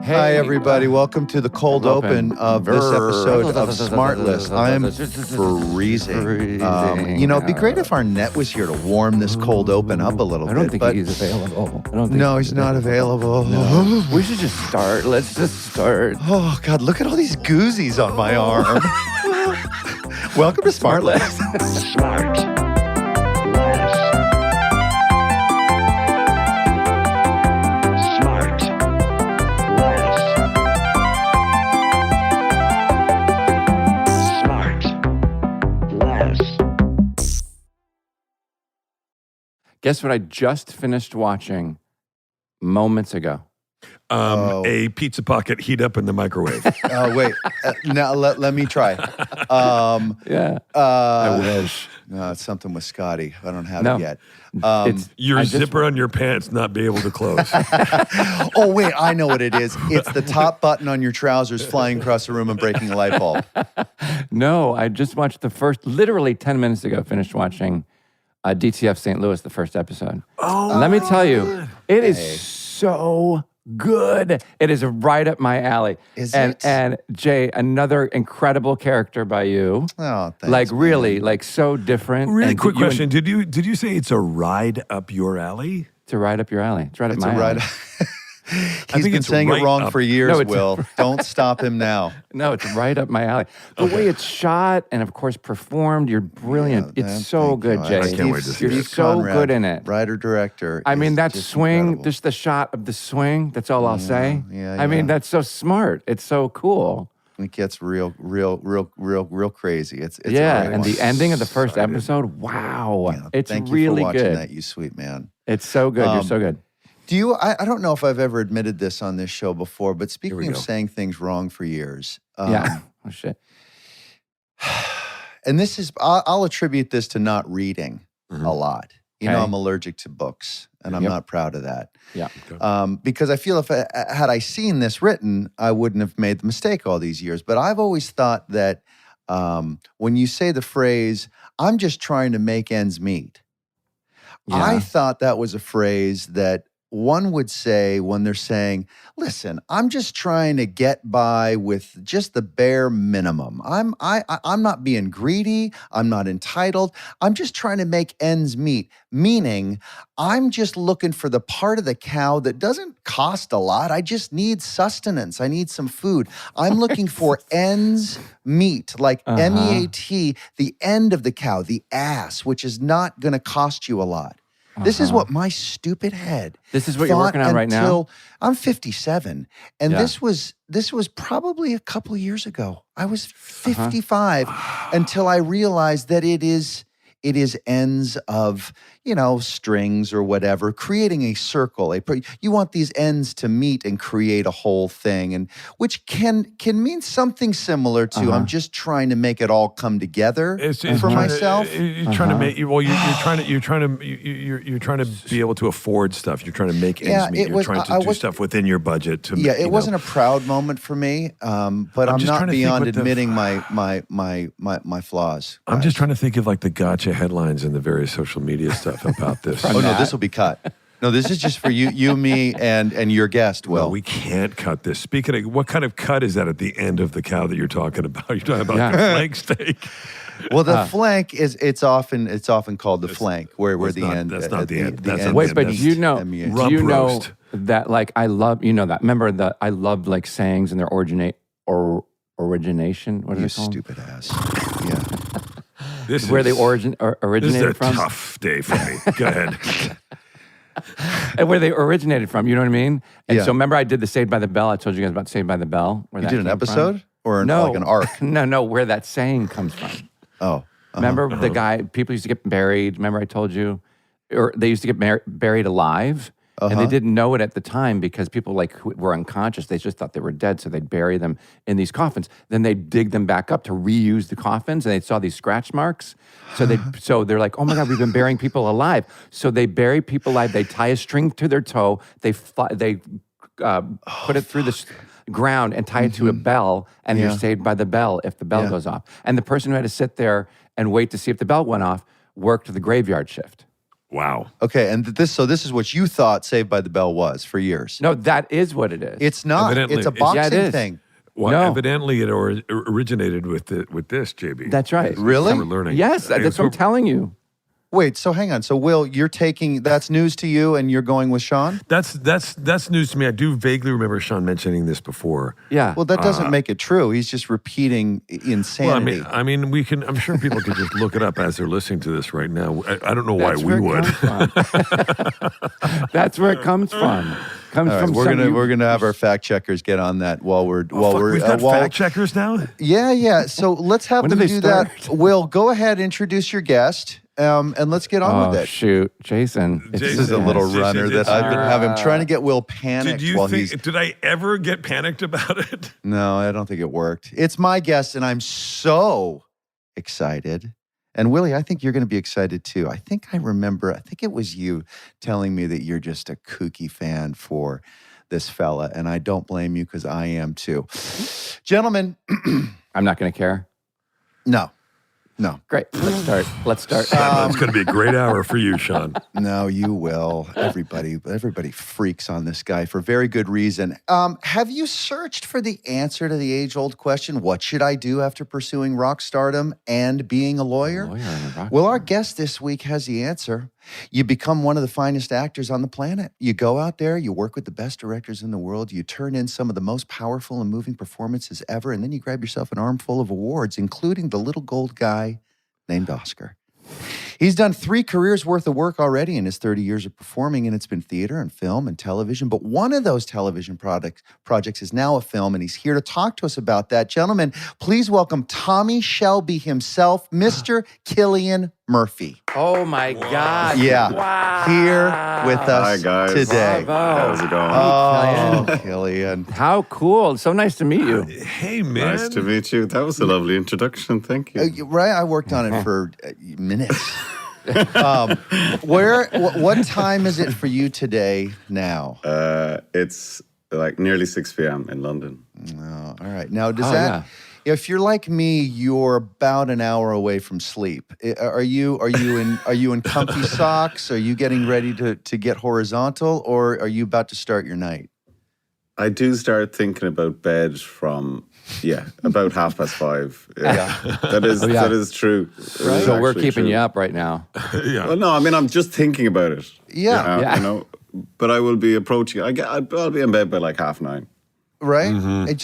Hi, everybody. Welcome to the cold open of this episode of SmartLess. I'm freezing. It'd be great if Arnett was here to warm this cold open up a little bit. I don't think he's available. No, he's not available. No. We should just start. Let's just start. Oh, God, look at all these goozies on my arm. Welcome to SmartLess. SmartLess. Guess what I just finished watching moments ago? A pizza pocket heat up in the microwave. Oh, wait. Now, let me try. I wish. No, it's something with Scotty. I don't have it yet. Your zipper on your pants not be able to close. Oh, wait. I know what it is. It's the top button on your trousers flying across the room and breaking a light bulb. No, I just watched literally 10 minutes ago, finished watching DTF St. Louis, the first episode. Oh, and let me tell you, it is so good. It is right up my alley. Is it? And Jay, another incredible character by you. Oh, thanks. Like really, like so different. Really and quick question. Did you say it's a ride up your alley? It's a ride up your alley. It's right up It's my a alley. ride. He's been saying it wrong for years, No, Will. Don't stop him now. No, it's right up my alley. The way it's shot and, of course, performed, you're brilliant. Yeah, it's so good, you. Jay. I can't wait to see You're it. so Conrad, good in it. Writer-director. I mean, is that just swing, incredible. just the shot of the swing, that's all I'll say. yeah, I mean, yeah. that's so smart. It's so cool. It gets real crazy. It's a Yeah, great and one. the ending of the first episode, wow. Yeah, It's thank you really for watching good. that, you sweet man. It's so good. You're so good. Do you? I don't know if I've ever admitted this on this show before, but speaking we of go. saying things wrong for years, Yeah. Oh, shit. and this is I'll attribute this to not reading a lot. You know, Okay. I'm allergic to books, and I'm Yep. not proud of that. Yeah. Because I feel had I seen this written, I wouldn't have made the mistake all these years. But I've always thought that when you say the phrase, "I'm just trying to make ends meet," I thought that was a phrase that one would say when they're saying, "Listen, I'm just trying to get by with just the bare minimum. I'm not being greedy. I'm not entitled. I'm just trying to make ends meet." Meaning, I'm just looking for the part of the cow that doesn't cost a lot. I just need sustenance. I need some food. I'm looking for ends meet, like MEAT, the end of the cow, the ass, which is not going to cost you a lot. This is what my stupid head. This is what you're working on right now? until I'm 57, and Yeah. this was probably a couple of years ago. I was 55 until I realized that it is ends of, strings or whatever, creating a circle. You want these ends to meet and create a whole thing, and which can mean something similar to I'm just trying to make it all come together for myself. You're trying to make you're trying to be able to afford stuff. You're trying to make ends meet. You're trying to do stuff within your budget. It wasn't a proud moment for me, but I'm just not trying to think beyond what the- admitting my flaws. I'm guys. just trying to think of like the gotcha headlines and the various social media stuff about this. Oh no, this will be cut. No, this is just for you, me, and your guest. Well, Will. we can't cut this. Speaking of, what kind of cut is that at the end of the cow that you're talking about? You're talking about the flank steak. Well, the flank is it's often called the flank, where it's the not- end. that's not the end. That's end not Wait, the but end. do you know? MEAT. Do you Rump know roast. that? Like, I love. You know that. Remember that I love like sayings and their origination. What are You they called? stupid ass. Yeah. This Where they is originated a from, tough day for me. Go ahead. and where they originated from. You know what I mean? And Yeah. so remember, I did the Saved by the Bell. I told you guys about Saved by the Bell. Where You that did an came from. episode or No, like an arc? no, where that saying comes from. Oh. Remember the guy? People used to get buried. Remember I told you, or they used to get buried alive. And they didn't know it at the time because people who were unconscious. They just thought they were dead, so they'd bury them in these coffins. Then they'd dig them back up to reuse the coffins, and they saw these scratch marks. So they're like, "Oh my God, we've been burying people alive." So they bury people alive. They tie a string to their toe. They put it through the ground and tie it to a bell, and you're saved by the bell if the bell goes off. And the person who had to sit there and wait to see if the bell went off worked the graveyard shift. Wow. Okay, and this is what you thought Saved by the Bell was for years. No, that is what it is. It's not. Evidently, It's a it's- boxing Yeah, it is. thing. Well, No. evidently it originated with this, JB. That's right. Really? We're learning. Yes, that's what I'm telling you. Wait, so hang on. So Will, that's news to you, and you're going with Sean? That's news to me. I do vaguely remember Sean mentioning this before. Yeah. Well, that doesn't make it true. He's just repeating insanity. Well, I mean, we can. I'm sure people could just look it up as they're listening to this right now. I don't know why That's we where it would. comes from. That's where it comes from. Comes All right, from we're gonna have our fact checkers get on that while we're We've got fact checkers now. Yeah. So let's have When them do do they that. start? Will, go ahead, introduce your guest, and let's get on with it. Shoot, Jason. This is a little runner that I've been having trying to get Will panicked Did you while think? he's. Did I ever get panicked about it? No, I don't think it worked. It's my guest, and I'm so excited. And Willie, I think you're going to be excited too. I think it was you telling me that you're just a kooky fan for this fella, and I don't blame you because I am too. Gentlemen, I'm not going to care. no. Great. Let's start. It's going to be a great hour for you, Sean. No, you will. Everybody freaks on this guy for very good reason. Have you searched for the answer to the age-old question, what should I do after pursuing rock stardom and being a lawyer? Well, our guest this week has the answer. You become one of the finest actors on the planet. You go out there, you work with the best directors in the world, you turn in some of the most powerful and moving performances ever, and then you grab yourself an armful of awards, including the little gold guy named Oscar. He's done 3 careers worth of work already in his 30 years of performing, and it's been theater and film and television. But one of those television projects is now a film, and he's here to talk to us about that. Gentlemen, please welcome Tommy Shelby himself, Mr. Cillian Murphy. Oh my God. Yeah. Wow. Here with us Hi, guys. today. Bravo. How's it going? Oh, Cillian. How cool. So nice to meet you. Hey, man. Nice to meet you. That was a lovely introduction. Thank you. Right, I worked on it for minutes. What time is it for you today now? It's like nearly 6 p.m. in London. Oh, all right. Now, yeah. if you're like me, you're about an hour away from sleep. Are you in comfy socks? Are you getting ready to get horizontal, or are you about to start your night? I do start thinking about bed from, about 5:30. Yeah. That is true. Right. So we're Actually keeping true. you up right now. Yeah. Well, no, I mean, I'm just thinking about it. Yeah. Yeah. You know, but I will be approaching, I'll be in bed by like 9:30. Right?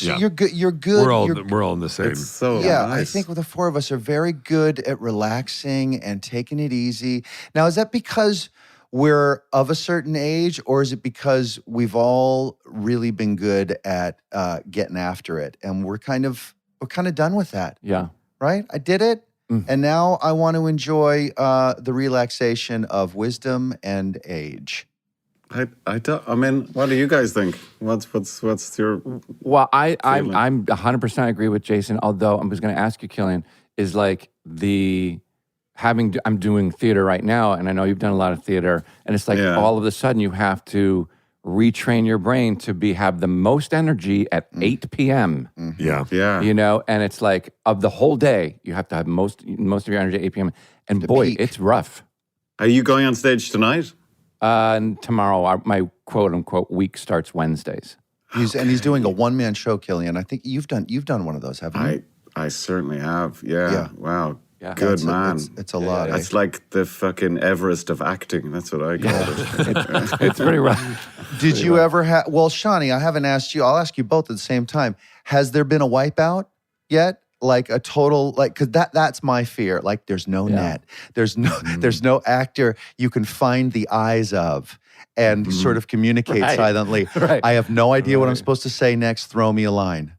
Yeah. You're good. You're good. We're all in the same. It's so Yeah, nice. I think the 4 of us are very good at relaxing and taking it easy. Now, is that because we're of a certain age, or is it because we've all really been good at getting after it, and we're kind of done with that, Yeah. right? I did it, and now I want to enjoy the relaxation of wisdom and age. I mean, what do you guys think? What's your Well, I'm feeling? 100% agree with Jason. Although I was going to ask you, Cillian, is like I'm doing theater right now, and I know you've done a lot of theater, and it's like Yeah. all of a sudden you have to retrain your brain to have the most energy at 8 p.m. Yeah. Yeah. You know, and it's like of the whole day you have to have most of your energy at 8 p.m. And boy, peak. it's rough. Are you going on stage tonight? And tomorrow, my quote unquote week starts Wednesdays. He's doing a one-man show, Cillian. I think you've done one of those, haven't you? I certainly have. Yeah. Yeah. Wow. Yeah. Good man. It's a lot. Eh? That's like the fucking Everest of acting. That's what I call it. It's pretty rough. Did you ever have? Well, Shawnee, I haven't asked you. I'll ask you both at the same time. Has there been a wipeout yet? Like a total, because that's my fear. Like there's no net. There's no actor you can find the eyes of and sort of communicate Right. silently. Right. I have no idea what I'm supposed to say next. Throw me a line.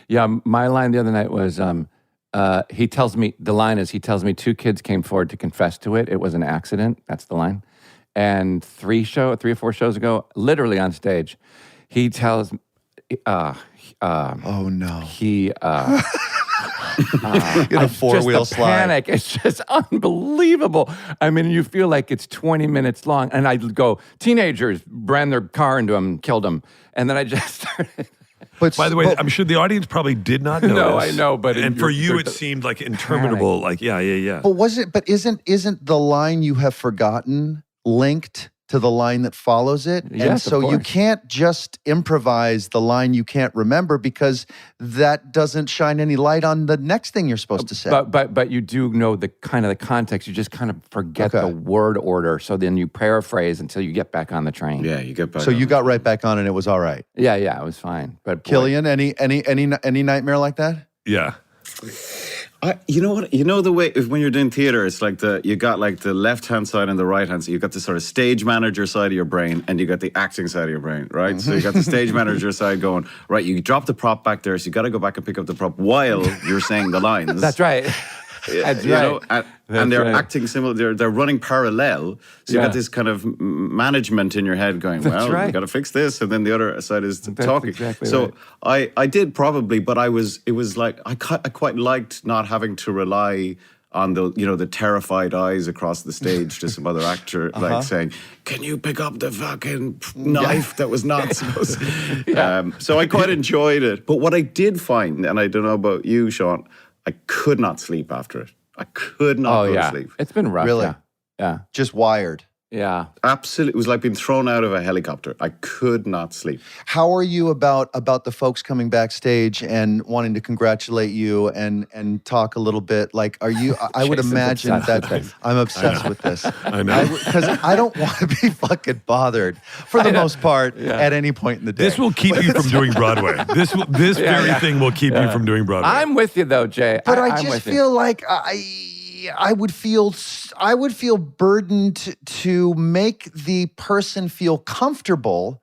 Yeah, my line the other night was, he tells me 2 kids came forward to confess to it. It was an accident. That's the line. And 3 or 4 shows ago, literally on stage, he tells, Oh no! he, In a four-wheel just the slide. panic. It's just unbelievable. I mean, you feel like it's 20 minutes long. And I'd go, teenagers ran their car into him, killed him. And then I just started. But By the way, I'm sure the audience probably did not know. No, I know, but and for you, you're- it seemed like interminable. Like, yeah. But isn't the line you have forgotten linked to the line that follows it. And Yes, of so you course. can't just improvise the line you can't remember because that doesn't shine any light on the next thing you're supposed to say. But you do know the kind of the context. You just kind of forget the word order. So then you paraphrase until you get back on the train. Yeah, you get back. So you got right back on and it was all right. Yeah, it was fine. But boy, Cillian, any nightmare like that? Yeah. You know what? You know the way when you're doing theater, it's like you got like the left hand side and the right hand side. You got the sort of stage manager side of your brain, and you got the acting side of your brain, right? So you got the stage manager side going right. You drop the prop back there, so you got to go back and pick up the prop while you're saying the lines. that's right. That's You know, right. and they're right. acting similar. They're running parallel. So you got this kind of management in your head going, well, right. we got to fix this, and then the other side is talking. exactly so right. I did probably, but it was like I quite liked not having to rely on the terrified eyes across the stage to some other actor like saying, "Can you pick up the fucking knife that was not supposed?" So I quite enjoyed it. But what I did find, and I don't know about you, Sean, I could not sleep after it. I could not go to sleep. It's been rough. Really? Yeah. Just wired. Yeah. Absolutely. It was like being thrown out of a helicopter. I could not sleep. How are you about the folks coming backstage and wanting to congratulate you and talk a little bit? Like, are you? I would Jason's imagine obsessed that with this. I'm obsessed with this. I know. Because I don't want to be fucking bothered for the most part at any point in the day. This will keep you from doing Broadway. This very thing will keep you from doing Broadway. I'm with you though, Jay. But I I'm just with you. feel like I would feel burdened to make the person feel comfortable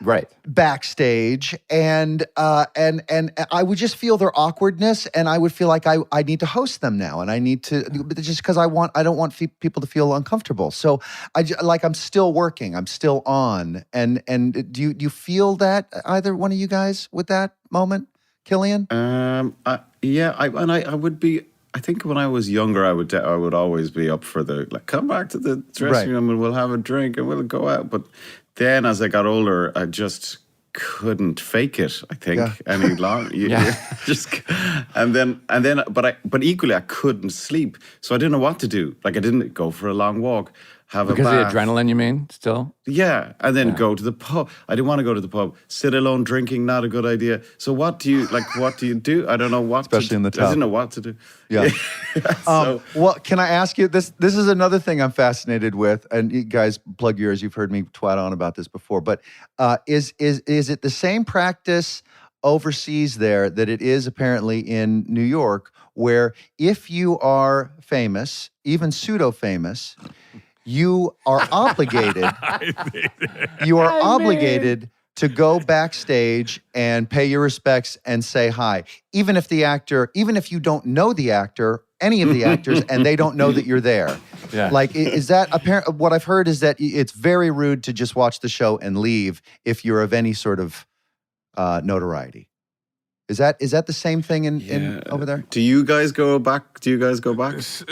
Right. backstage, and I would just feel their awkwardness, and I would feel like I need to host them now, and I need to just because I don't want people to feel uncomfortable. So I'm still working, I'm still on, and do you feel that either one of you guys with that moment, Cillian? I would be. I think when I was younger, I would always be up for come back to the dressing room and we'll have a drink and we'll go out. But then as I got older, I just couldn't fake it. I think any longer. But equally, I couldn't sleep, so I didn't know what to do. Like I didn't go for a long walk, have Because a of the bath. adrenaline, you mean? Still? Yeah, and then go to the pub. I didn't want to go to the pub. Sit alone drinking, not a good idea. So what do you do? I don't know what Especially to in the do. I tub. didn't know what to do. Yeah. So, Well, can I ask you this? This is another thing I'm fascinated with, and you guys plug yours. You've heard me twat on about this before, but is it the same practice overseas there that it is apparently in New York, where if you are famous, even pseudo-famous, you are obligated. You are obligated to go backstage and pay your respects and say hi, even if you don't know the actor, any of the actors, and they don't know that you're there. Yeah. Like, is that apparent? What I've heard is that it's very rude to just watch the show and leave if you're of any sort of notoriety. Is that the same thing in over there? do you guys go back?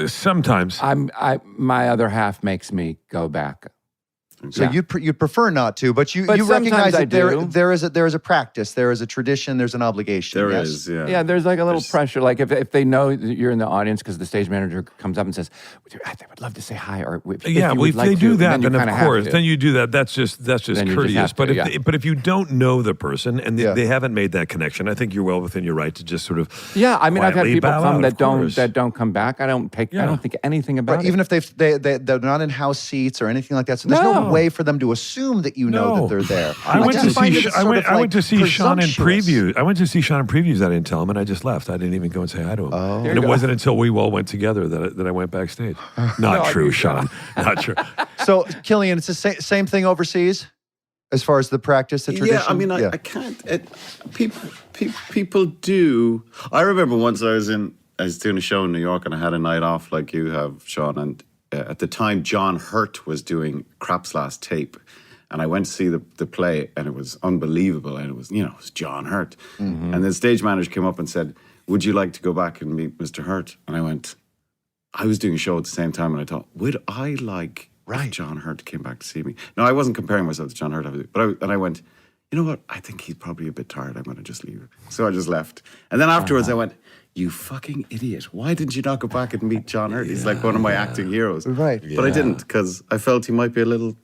Sometimes. My other half makes me go back. So you'd prefer not to, but you recognize sometimes I that there do. is a practice, there is a tradition, there's an obligation. There yes? is, yeah. Yeah, there's like a little pressure. Like if they know that you're in the audience because the stage manager comes up and says, "They would love to say hi," or If they do that, then of course, then you do that. That's just Then you just courteous. have to, But if you don't know the person and they haven't made that connection, I think you're well within your right to just sort of I mean, I've had quietly people bow come out, that of course. don't come back. I don't think anything about Right, it. even if they're not in house seats or anything like that. So there's no No. way for them to assume that you know that they're there. I went just to find see that it's I sort went, of I went to see Sean in presumptuous. previews. I went to see Sean in previews. I didn't tell him, and I just left. I didn't even go and say hi to him. Oh. And it wasn't until we all went together that I went backstage. Not true, Sean. Not true. So, Cillian, it's the same thing overseas as far as the practice, the tradition? Yeah, I mean, I can't. People do. I remember once I was doing a show in New York, and I had a night off like you have, Sean. And at the time, John Hurt was doing Crap's Last Tape, and I went to see the play, and it was unbelievable. And it was John Hurt. Mm-hmm. And the stage manager came up and said, "Would you like to go back and meet Mr. Hurt?" And I went. I was doing a show at the same time, and I thought, would I like if John Hurt came back to see me? No, I wasn't comparing myself to John Hurt, but I went, you know what? I think he's probably a bit tired. I'm going to just leave. So I just left. And then afterwards I went, you fucking idiot. Why didn't you not go back and meet John Hurt? He's like one of my acting heroes. Right. But I didn't because I felt he might be a little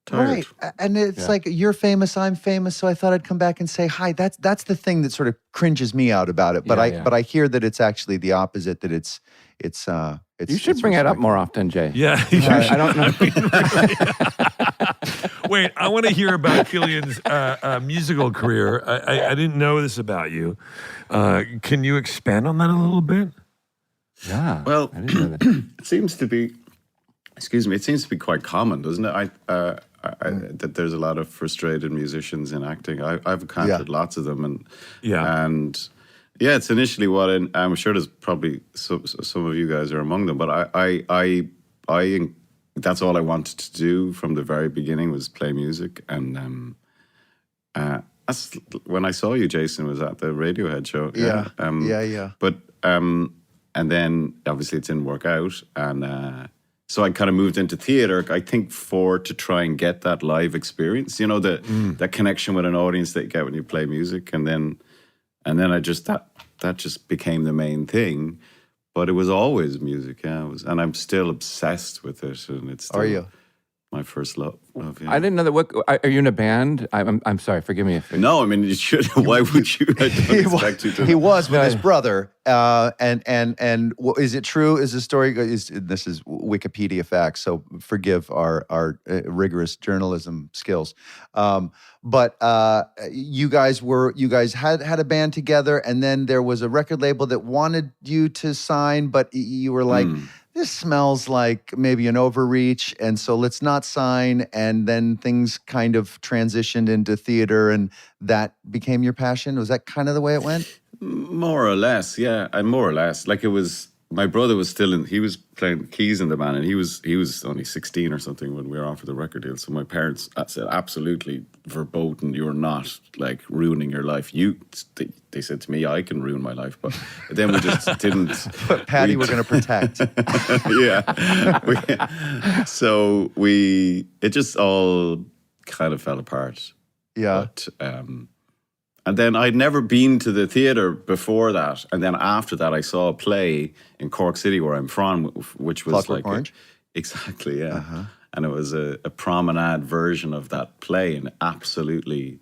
tired. Right. And it's like, you're famous, I'm famous, so I thought I'd come back and say hi. That's the thing that sort of cringes me out about it. But I hear that it's actually the opposite, that it's you should bring it up more often, Jay. Yeah. I don't know. Wait, I want to hear about Cillian's musical career. I didn't know this about you. Can you expand on that a little bit? Yeah. Well, I didn't know that. it seems to be, it seems to be quite common, doesn't it? That there's a lot of frustrated musicians in acting. I've encountered lots of them, and it's initially what I'm sure there's probably some of you guys are among them, but I that's all I wanted to do from the very beginning was play music, and that's when I saw you, Jason, was at the Radiohead show. But and then obviously it didn't work out, and so I kind of moved into theater, I think, to try and get that live experience, that connection with an audience that you get when you play music, and then I just that just became the main thing. But it was always music, and I'm still obsessed with it, and it's still, Are you? My first love. Yeah. I didn't know that. What are you in a band? I'm sorry. Forgive me. No, I mean you should. Why would you? I don't expect you to. He was with his brother, and is it true? Is the story? This is Wikipedia facts, so forgive our rigorous journalism skills. But you guys had a band together, and then there was a record label that wanted you to sign, but you were like, this smells like maybe an overreach, and so let's not sign. And then things kind of transitioned into theater, and that became your passion. Was that kind of the way it went? More or less, yeah. And more or less, like it was. My brother was he was playing keys in the band, and he was only 16 or something when we were offered the record deal. So my parents said, absolutely verboten, you're not like ruining your life. They said to me, I can ruin my life, but then we just didn't. But Patty, we're going to protect. So it just all kind of fell apart. Yeah. But, and then I'd never been to the theatre before that. And then after that, I saw a play in Cork City, where I'm from, which was Clockwork Orange? Exactly, yeah. Uh-huh. And it was a promenade version of that play, and absolutely,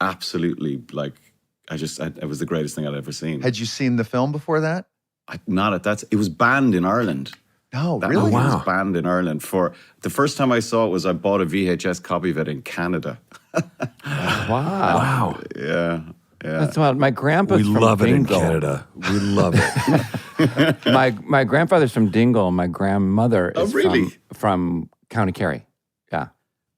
like, it was the greatest thing I'd ever seen. Had you seen the film before that? It was banned in Ireland. No, That really? movie was banned in Ireland. For the first time I saw it I bought a VHS copy of it in Canada. Wow. Yeah. That's wild. My grandpa's We from love it in Dingle. Canada. We love it. My grandfather's from Dingle. My grandmother is really? from County Kerry. Yeah.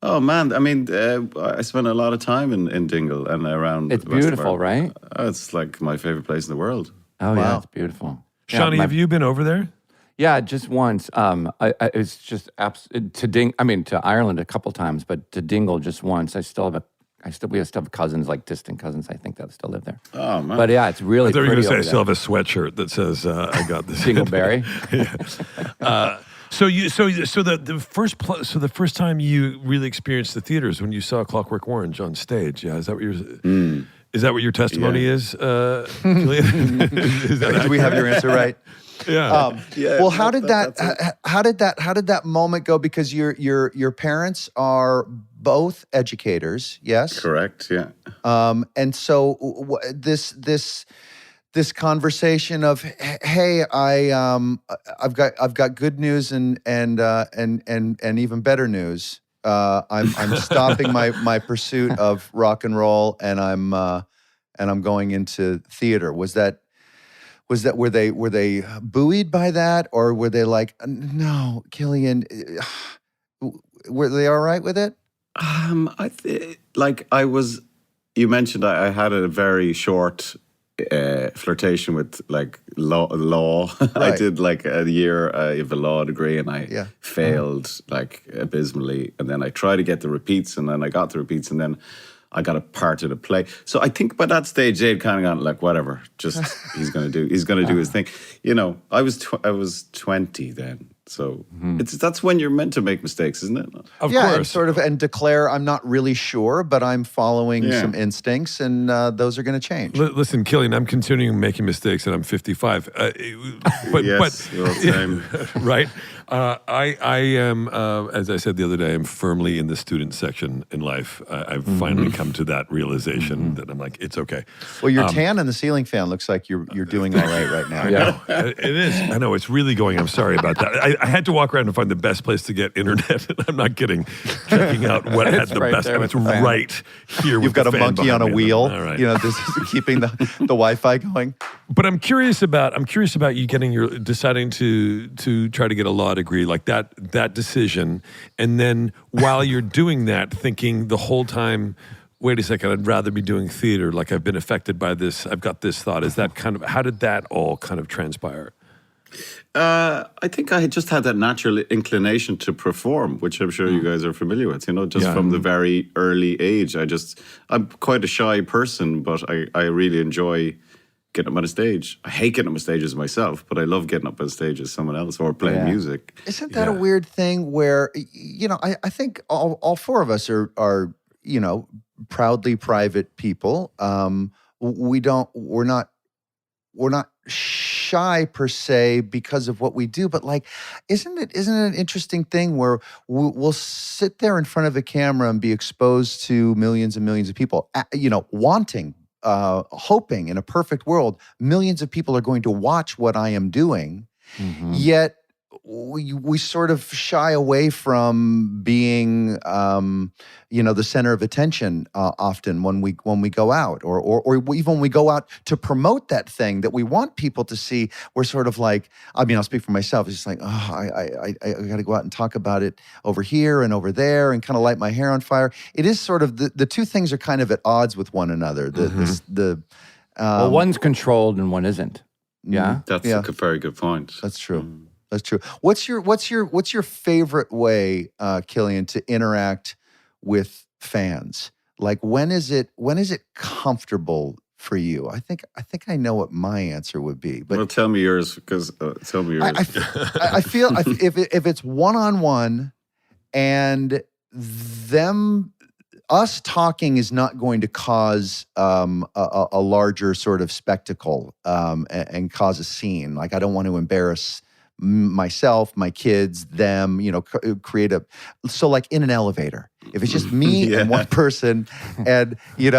Oh man, I mean, I spent a lot of time in Dingle and around. It's the west of beautiful, Ireland. right? It's like my favorite place in the world. Oh, Wow. yeah, it's beautiful. Shawnee, have you been over there? Yeah, just once. It's just to Ireland a couple times, but to Dingle just once. We still have cousins, like distant cousins, I think, that still live there. Oh man! But yeah, it's really I thought you were pretty going to say I over still have a sweatshirt that says I got this. Dingleberry. So the first time you really experienced the theaters when you saw Clockwork Orange on stage. Yeah, is that what your testimony is, Cillian? Do we have your answer right? Yeah. Well, how did that moment go? Because your parents are both educators, yes? Correct. Yeah. And so this conversation of, hey, I've got good news and even better news. I'm stopping my pursuit of rock and roll, and I'm going into theater. Were they buoyed by that, or were they like, no, Cillian? Were they all right with it? You mentioned I had a very short flirtation with like law. Right. I did like a year of a law degree, and I failed like abysmally. And then I tried to get the repeats, and then I got the repeats, and then I got a part of the play. So I think by that stage they'd kind of gone like, whatever, just he's gonna do his thing. You know, I was 20 then, So that's when you're meant to make mistakes, isn't it? Of And course. sort of, and declare, I'm not really sure, but I'm following Yeah. some instincts, and those are going to change. Listen, Cillian, I'm continuing making mistakes, and I'm 55. Yes, well, same. Right? I am, as I said the other day, I'm firmly in the student section in life. I've finally come to that realization that I'm like, it's okay. Well, your tan and the ceiling fan looks like you're doing all right now. Yeah. It is. I know it's really going. I'm sorry about that. I had to walk around and find the best place to get internet. I'm not kidding. Checking out what had the right best. there And with it's the fan. right here. You've with got the a fan monkey on behind a me. wheel. All right. This is keeping the Wi-Fi going. But I'm curious about you deciding to try to get a law degree, like that decision, and then while you're doing that, thinking the whole time, wait a second, I'd rather be doing theater. Like I've been affected by this. I've got this thought. Is that how did that all kind of transpire? I think I just had that natural inclination to perform, which I'm sure you guys are familiar with, just Yeah. from the very early age. I'm quite a shy person, but I really enjoy getting up on a stage. I hate getting up on stages myself, but I love getting up on stage as someone else or playing Yeah. music. Isn't that a weird thing where, I think all four of us are proudly private people. We're not shy per se because of what we do, but like, isn't it an interesting thing where we'll sit there in front of a camera and be exposed to millions and millions of people, wanting, hoping in a perfect world, millions of people are going to watch what I am doing, yet we sort of shy away from being, the center of attention often when we go out, or even when we go out to promote that thing that we want people to see. We're sort of like, I'll speak for myself. It's just like, I got to go out and talk about it over here and over there, and kind of light my hair on fire. It is sort of the two things are kind of at odds with one another. Well, one's controlled and one isn't. Yeah. That's Yeah. a very good point. That's true. That's true. What's your favorite way, Cillian, to interact with fans? Like, when is it comfortable for you? I think I know what my answer would be. But Well, tell me yours, because tell me yours. I feel if it's one-on-one and us talking is not going to cause a larger sort of spectacle and cause a scene. Like, I don't want to embarrass myself, my kids, them, create so like in an elevator, if it's just me and one person, and we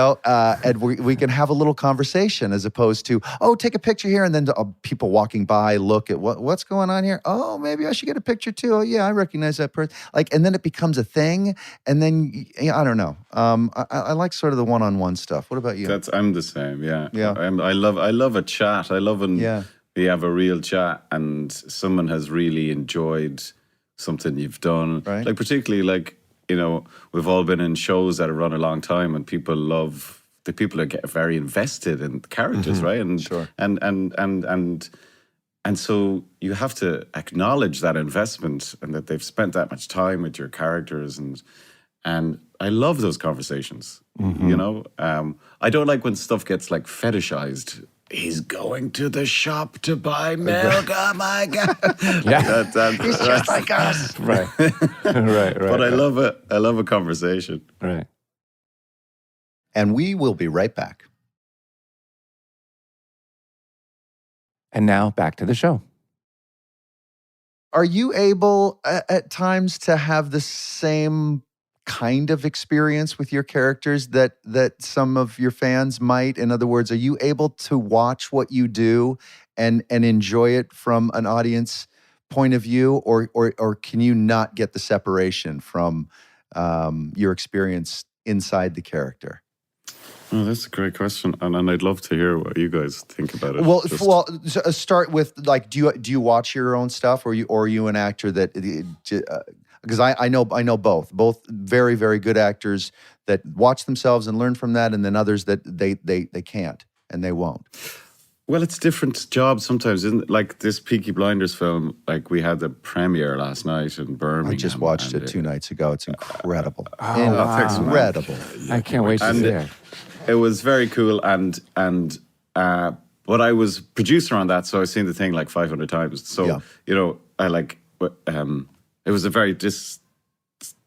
can have a little conversation, as opposed to, take a picture here, and then people walking by look at what's going on here. Oh, maybe I should get a picture too. Oh yeah, I recognize that person. Like, and then it becomes a thing, and then I don't know. I like sort of the one-on-one stuff. What about you? I'm the same. Yeah. Yeah. I love a chat. I love when we have a real chat and someone has really enjoyed something you've done. Right. Like, particularly, like, we've all been in shows that have run a long time, and people love the people that get very invested in the characters, right? And Sure. And so you have to acknowledge that investment and that they've spent that much time with your characters, and I love those conversations. I don't like when stuff gets like fetishized. He's going to the shop to buy milk. Oh my God. Yeah. He's just like us. Right. right. But I love it. I love a conversation. Right. And we will be right back. And now back to the show. Are you able at times to have the same kind of experience with your characters that some of your fans might? In other words, are you able to watch what you do and enjoy it from an audience point of view, or can you not get the separation from your experience inside the character? Oh, that's a great question, and I'd love to hear what you guys think about it. Well, start with, like, do you watch your own stuff, or are you an actor that? Because I know both very, very good actors that watch themselves and learn from that, and then others that they can't and they won't. Well, it's different jobs sometimes, isn't it? Like this Peaky Blinders film, like we had the premiere last night in Birmingham. I just watched it 2 nights ago. It's incredible. Wow. Incredible. I can't wait to see it. It was very cool, but I was producer on that, so I've seen the thing like 500 times. So Yeah. I like it was a very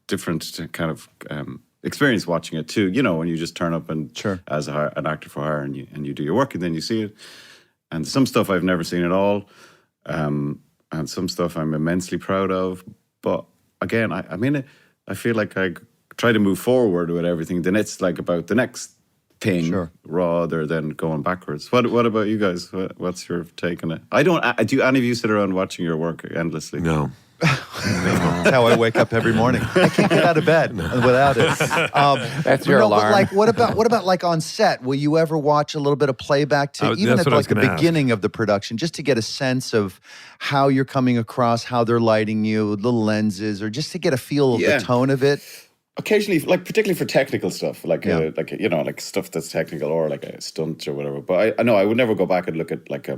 different kind of experience watching it too. You know, when you just turn up and as an actor for hire and you do your work and then you see it. And some stuff I've never seen at all, and some stuff I'm immensely proud of. But again, I mean, I feel like I try to move forward with everything. Then it's like about the next thing rather than going backwards. What about you guys? What's your take on it? Do any of you sit around watching your work endlessly? No. That's how I wake up every morning. I can't get out of bed without it. That's your alarm. But like, what about like on set? Will you ever watch a little bit of playback too, even at like the beginning of the production, just to get a sense of how you're coming across, how they're lighting you, little lenses, or just to get a feel of the tone of it? Occasionally, like particularly for technical stuff, like you know, like stuff that's technical or like a stunt or whatever. But I know I would never go back and look at like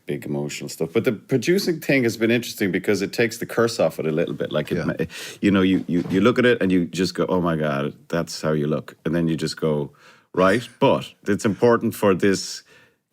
big emotional stuff. But the producing thing has been interesting because it takes the curse off it a little bit. Like you know, you look at it and you just go, oh my God, that's how you look, and then you just go, right. But it's important for this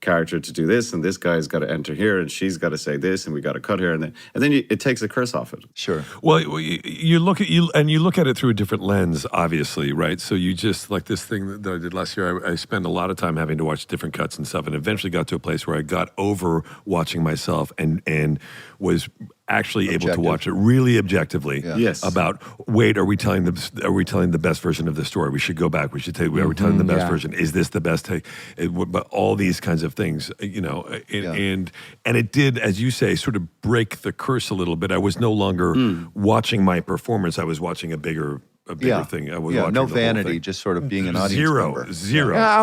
character to do this, and this guy's got to enter here, and she's got to say this, and we got to cut here, and then it takes the curse off it. Sure. Well, you look at it through a different lens, obviously, right? So you just like this thing that I did last year. I spent a lot of time having to watch different cuts and stuff, and eventually got to a place where I got over watching myself and was actually able to watch it really objectively. Yes. About are we telling the best version of the story? We should go back. We should are we telling the best version? Is this the best take? But all these kinds of things, you know, and it did, as you say, sort of break the curse a little bit. I was no longer watching my performance. I was watching a bigger thing. I was watching no vanity, just sort of being an audience member. Zero. Yeah,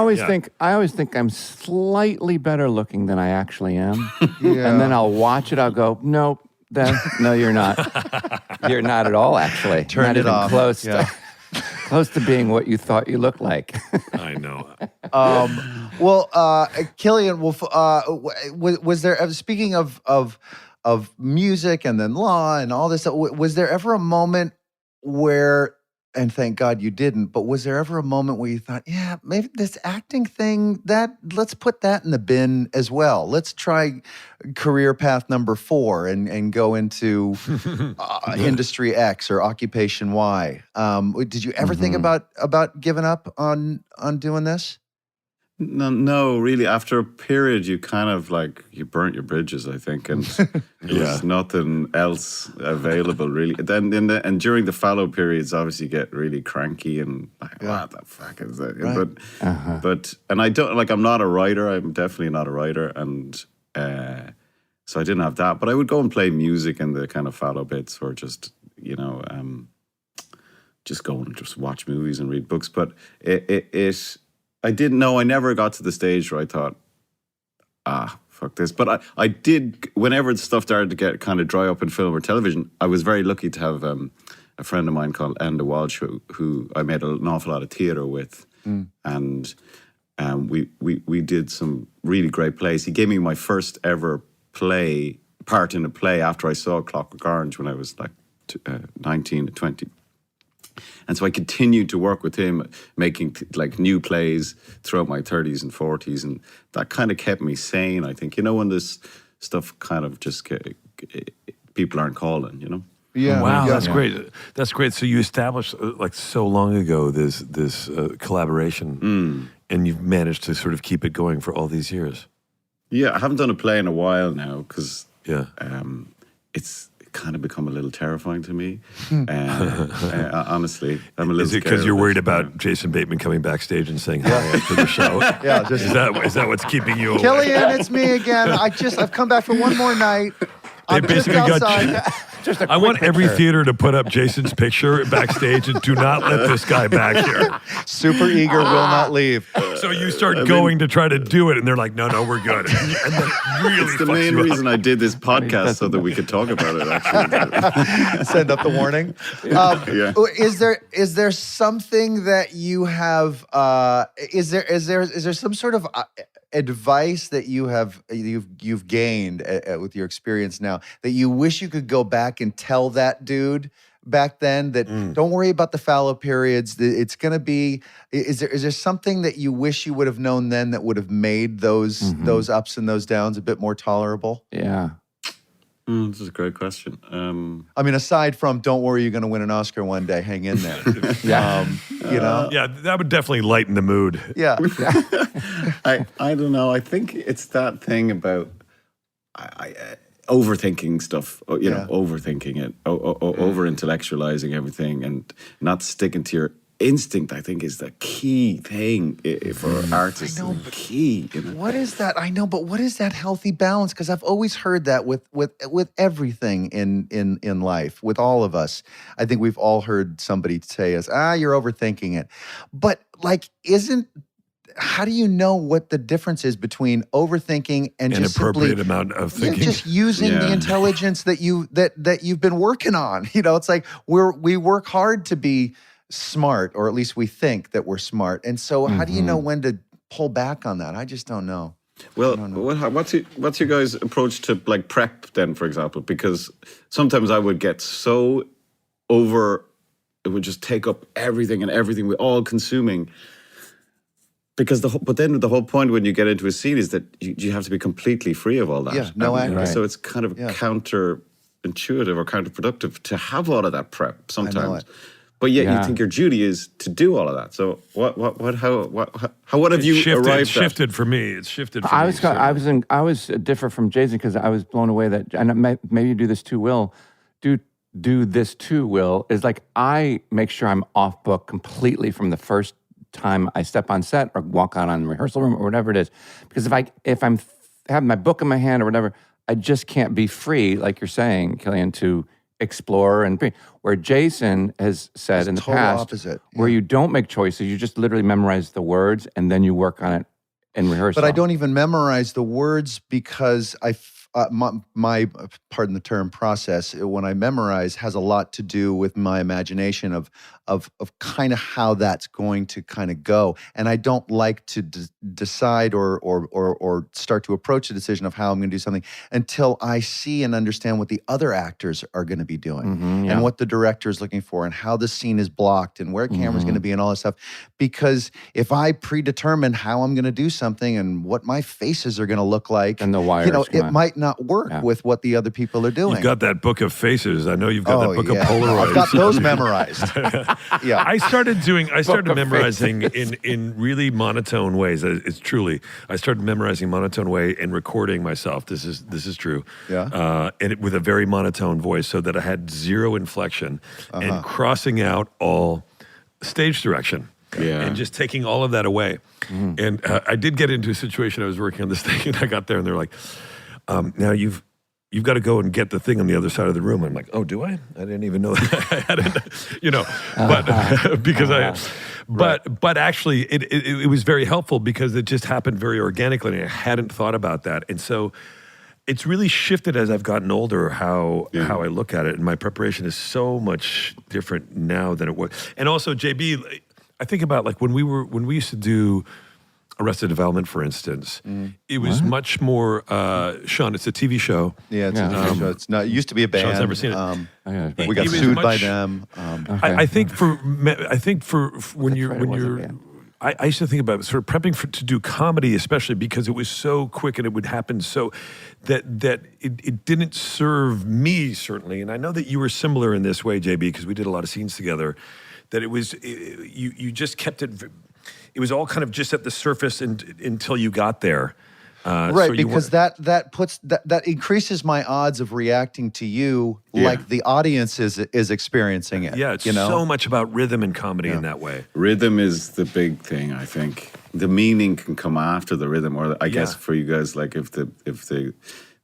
I always think I'm slightly better looking than I actually am. And then I'll watch it. I'll go, nope. No, you're not. You're not at all, actually. Turn it off. Close to being what you thought you looked like. I know. Well, Cillian, was there, speaking of music and then law and all this, was there ever a moment where, and thank God you didn't, but was there ever a moment where you thought, yeah, maybe this acting thing, let's put that in the bin as well. Let's try career path number 4 and go into industry X or occupation Y. Did you ever think about giving up on doing this? No, really. After a period, you kind of like you burnt your bridges, I think, and there's nothing else available really. Then and during the fallow periods, obviously, you get really cranky and like, what the fuck is that? Right. But and I don't like. I'm not a writer. I'm definitely not a writer, and so I didn't have that. But I would go and play music in the kind of fallow bits, or just just go and just watch movies and read books. But I didn't know. I never got to the stage where I thought, fuck this. But I did, whenever the stuff started to get kind of dry up in film or television, I was very lucky to have a friend of mine called Enda Walsh, who I made an awful lot of theatre with. And we did some really great plays. He gave me my first ever part in a play after I saw Clockwork Orange when I was like 19 to 20. And so I continued to work with him, making like new plays throughout my 30s and 40s. And that kind of kept me sane, I think. You know, when this stuff kind of just, people aren't calling, you know? Yeah. Wow, that's great. That's great. So you established, like so long ago, this collaboration, and you've managed to sort of keep it going for all these years. Yeah, I haven't done a play in a while now because it's kind of become a little terrifying to me. Honestly, I'm a little. Is it because you're worried about Jason Bateman coming backstage and saying hi after the show? Is that what's keeping you away? Cillian, it's me again. I've come back for one more night. I'm just outside. I want every theater to put up Jason's picture backstage and do not let this guy back here. Super eager, will not leave. So you start going to try to do it, and they're like, no, we're good. And then really it's the main reason I did this podcast, so that we could talk about it, actually. Send up the warning. Is there something that you have, is there some sort of advice that you've gained with your experience now that you wish you could go back and tell that dude back then that don't worry about the fallow periods, it's going to be, is there something that you wish you would have known then that would have made those ups and those downs a bit more tolerable? Yeah. This is a great question. I mean, aside from "Don't worry, you're going to win an Oscar one day," hang in there. You know. Yeah, that would definitely lighten the mood. Yeah. I don't know. I think it's that thing about overthinking stuff. You know, overthinking it, over intellectualizing everything, and not sticking to your instinct. I think is the key thing for artists. I know, the key. You know? What is that? I know, but what is that healthy balance? Because I've always heard that with everything in life, with all of us. I think we've all heard somebody say us, you're overthinking it. But like, how do you know what the difference is between overthinking and An just appropriate simply, amount of thinking. just using the intelligence that you've been working on? You know, it's like we work hard to be smart, or at least we think that we're smart. And so how do you know when to pull back on that? I just don't know. Well, what's your guys' approach to like prep then, for example? Because sometimes I would get so over, it would just take up everything and everything we're all consuming. Because but then the whole point when you get into a scene is that you have to be completely free of all that. Yeah, no acting. Right. So it's kind of counterintuitive or counterproductive to have all of that prep sometimes. But yet you think your duty is to do all of that. So what have you arrived at? It's shifted for me. It's shifted for me. I was different from Jason because I was blown away that, and maybe you do this too, Will. Do this too, Will, is like I make sure I'm off book completely from the first time I step on set or walk out on the rehearsal room or whatever it is. Because if I'm having my book in my hand or whatever, I just can't be free, like you're saying, Cillian, to explore and be. Where Jason has said in the past, opposite. Where you don't make choices, you just literally memorize the words and then you work on it in rehearsal. But I don't even memorize the words because my pardon the term process when I memorize has a lot to do with my imagination of kind of how that's going to kind of go, and I don't like to decide or start to approach a decision of how I'm going to do something until I see and understand what the other actors are going to be doing and what the director is looking for and how the scene is blocked and where camera's going to be and all this stuff. Because if I predetermine how I'm going to do something and what my faces are going to look like, and the wires, it might not work with what the other people are doing. You've got that book of faces. I know you've got that book of Polaroids. I've got those memorized. Yeah, I started memorizing in really monotone ways. It's truly, I started memorizing monotone way and recording myself. This is true. Yeah, and with a very monotone voice, so that I had zero inflection and crossing out all stage direction. Yeah. And just taking all of that away. And I did get into a situation. I was working on this thing, and I got there, and they're like, "Now you've got to go and get the thing on the other side of the room." I'm like, "Oh, do I? I didn't even know that I hadn't, but because but actually it was very helpful because it just happened very organically, and I hadn't thought about that, and so it's really shifted as I've gotten older how I look at it, and my preparation is so much different now than it was. And also, JB, I think about like when we used to do Arrested Development, for instance, it was much more. Sean, it's a TV show. Yeah, it's a TV show. It's not. It used to be a band. Sean's never seen it. We got sued by them. I think for when you're. I used to think about sort of prepping to do comedy, especially because it was so quick and it would happen so that it didn't serve me, certainly. And I know that you were similar in this way, JB, because we did a lot of scenes together. That you just kept it. It was all kind of just at the surface until you got there. Right, so because that increases my odds of reacting to you like the audience is experiencing it. Yeah, it's so much about rhythm and comedy in that way. Rhythm is the big thing, I think. The meaning can come after the rhythm, or I guess for you guys, like if the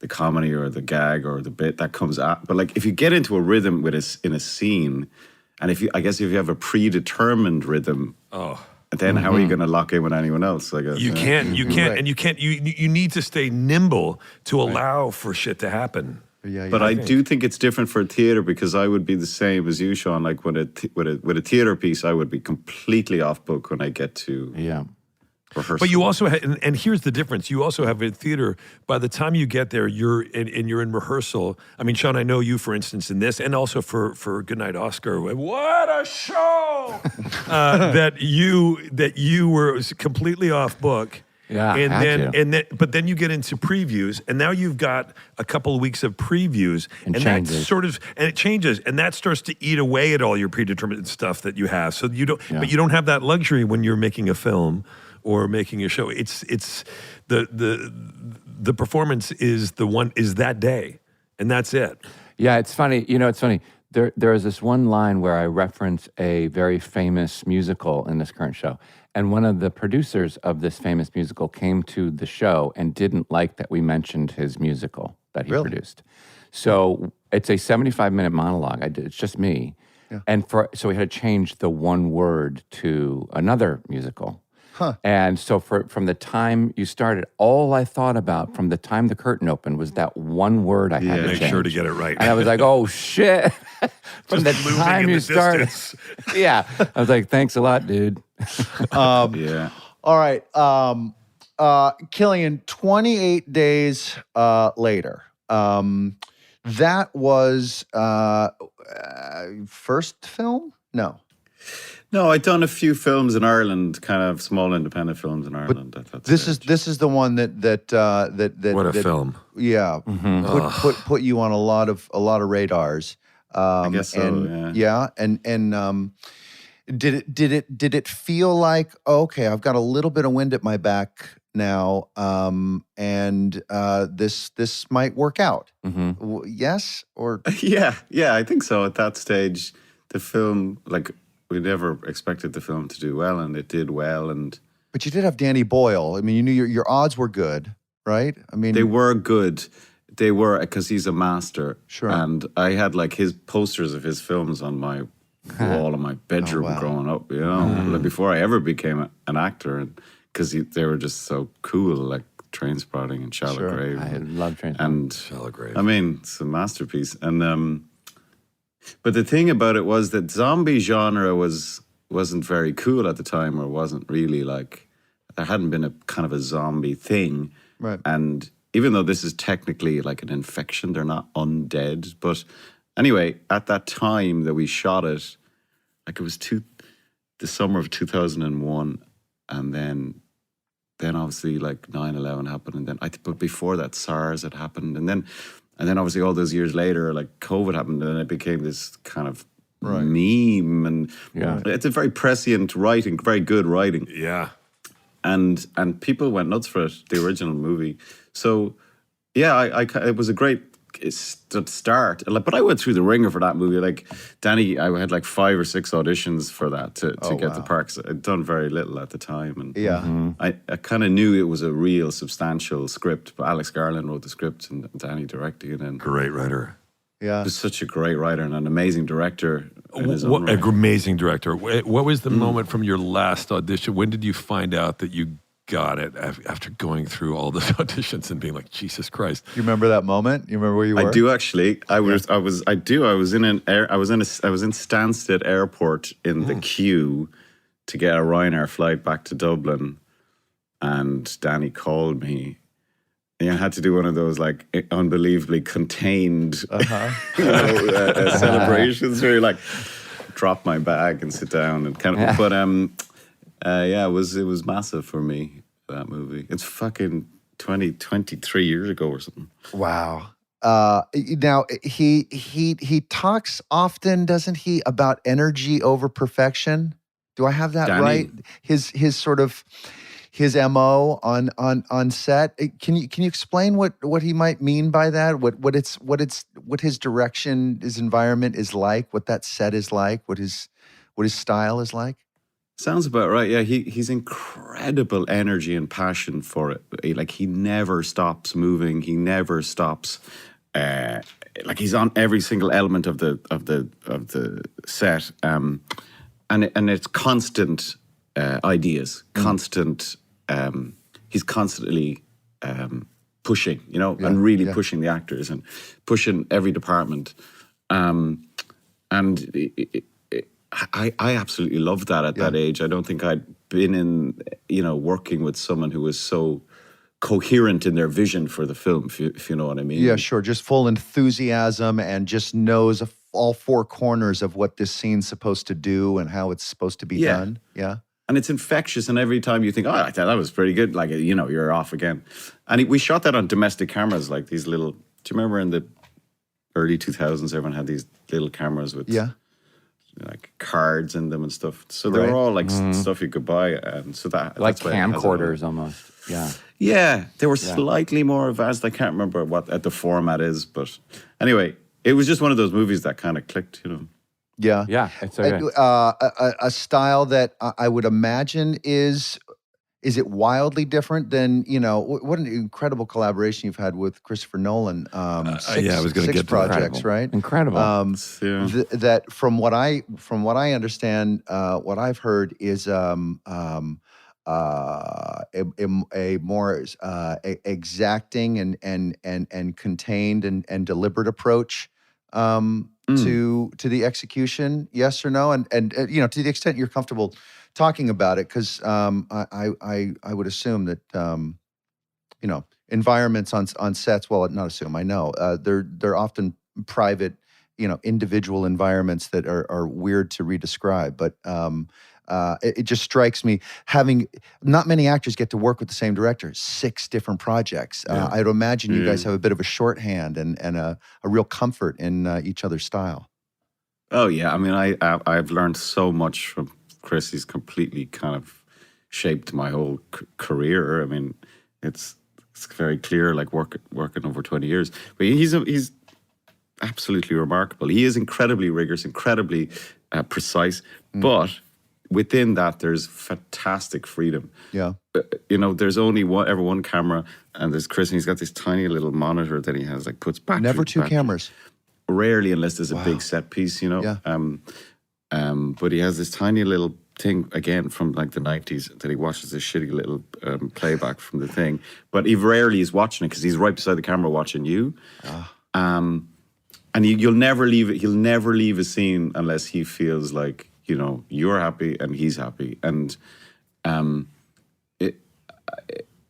comedy or the gag or the bit that comes out. But like if you get into a rhythm in a scene, and if you have a predetermined rhythm. Then how are you going to lock in with anyone else? I guess you can't, Right. and you can't. You need to stay nimble to allow for shit to happen. But I do think it's different for theater because I would be the same as you, Sean. Like with a theater piece, I would be completely off book when I get to rehearsal. But you also and here's the difference. You also have in theater. By the time you get there, you're in rehearsal. I mean, Sean, I know you, for instance, in this, and also for Goodnight Oscar. What a show! that you were completely off book, Yeah, but then you get into previews, and now you've got a couple of weeks of previews, and that's it changes, and that starts to eat away at all your predetermined stuff that you have. So you don't, but you don't have that luxury when you're making a film or making a show. It's the performance is that day, and that's it. Yeah, it's funny. It's funny. There is this one line where I reference a very famous musical in this current show. And one of the producers of this famous musical came to the show and didn't like that we mentioned his musical that he produced. So it's a 75-minute monologue. It's just me. Yeah. And so we had to change the one word to another musical. Huh. And so from the time you started, all I thought about from the time the curtain opened was that one word I had to change. Make sure to get it right. And I was like, oh, shit. From the time you started. Yeah. I was like, thanks a lot, dude. Yeah. All right. Cillian, 28 days later. That was first film? No. No, I'd done a few films in Ireland, kind of small independent films in Ireland. This is the one that what a film! Yeah, put you on a lot of radars. I guess so. Yeah, and did it feel like, okay, I've got a little bit of wind at my back now, and this might work out? Mm-hmm. Yes, or yeah, I think so. At that stage, the film, like, we never expected the film to do well, and it did well. But you did have Danny Boyle. I mean, you knew your odds were good, right? I mean, they were good. They were, because he's a master. Sure. And I had like his posters of his films on my wall in my bedroom growing up. Like before I ever became an actor, and because they were just so cool, like Trainspotting and Shallow Grave. I love Trainspotting and Shallow Grave. I mean, it's a masterpiece. And but the thing about it was that zombie genre wasn't very cool at the time, or wasn't really like, there hadn't been a kind of a zombie thing. Right. And even though this is technically like an infection, they're not undead. But anyway, at that time that we shot it, like it was the summer of 2001, and then obviously like 9/11 happened, and then but before that SARS had happened, and then obviously all those years later, like COVID happened, and it became this kind of meme, and it's a very prescient writing, very good writing. Yeah. And people went nuts for it, the original movie. So, yeah, it was a great start. But I went through the ringer for that movie. Like, Danny, I had like 5 or 6 auditions for that to get the parts. I'd done very little at the time. And I kind of knew it was a real substantial script. But Alex Garland wrote the script and Danny directed it. And great writer. Yeah. He was such a great writer and an amazing director. Amazing director. What was the moment from your last audition? When did you find out that you got it after going through all those auditions and being like, Jesus Christ? You remember that moment? You remember where you were? I do actually. I was in Stansted Airport in the queue to get a Ryanair flight back to Dublin, and Danny called me. And I had to do one of those like unbelievably contained celebrations where you like drop my bag and sit down and kind of. But it was massive for me, that movie. It's fucking 23 years ago or something. Wow. Now he talks often, doesn't he, about energy over perfection? Do I have that Danny. right? His sort of his MO on set. Can you explain what he might mean by that? What his direction, his environment is like, what that set is like, what his style is like? Sounds about right. Yeah, he's incredible energy and passion for it. Like, he never stops moving. He never stops. Like, he's on every single element of the set. And it's constant ideas, constant. He's constantly pushing, and really pushing the actors and pushing every department. I absolutely loved that at that age. I don't think I'd been in, working with someone who was so coherent in their vision for the film, if you know what I mean. Yeah, sure. Just full enthusiasm and just knows all 4 corners of what this scene's supposed to do and how it's supposed to be done. Yeah. And it's infectious, and every time you think, oh, I thought that was pretty good, like, you know, you're off again. And we shot that on domestic cameras, like these little, do you remember in the early 2000s, everyone had these little cameras with like cards in them and stuff. So they were all like stuff you could buy. And so like that's why camcorders almost. Yeah. Yeah, they were slightly more advanced. I can't remember what the format is, but anyway, it was just one of those movies that kind of clicked, you know. Yeah. Yeah, it's okay. A style that I would imagine is it wildly different than, you know, what an incredible collaboration you've had with Christopher Nolan. I was going to get to projects, right? Incredible. That from what I understand, what I've heard is a more exacting and contained and deliberate approach to the execution. Yes or no? And you know, to the extent you're comfortable talking about it, because I would assume that you know, environments on sets. Well, not assume. I know they're often private, you know, individual environments that are weird to re-describe. But it just strikes me, having not many actors get to work with the same director, 6 different projects. I'd imagine you guys have a bit of a shorthand and a real comfort in each other's style. Oh yeah, I mean, I've learned so much from Chris. He's completely kind of shaped my whole career. I mean, it's very clear, like working over 20 years. But he's absolutely remarkable. He is incredibly rigorous, incredibly precise, but within that, there's fantastic freedom. Yeah. You know, there's only one camera, and there's Chris, and he's got this tiny little monitor that he has, like, puts back. Never two cameras. Rarely, unless there's a big set piece, you know. Yeah. But he has this tiny little thing, again, from like the 90s, that he watches this shitty little playback from the thing. But he rarely is watching it, because he's right beside the camera watching you. And you'll never leave it. He'll never leave a scene unless he feels like, you know, you're happy and he's happy. And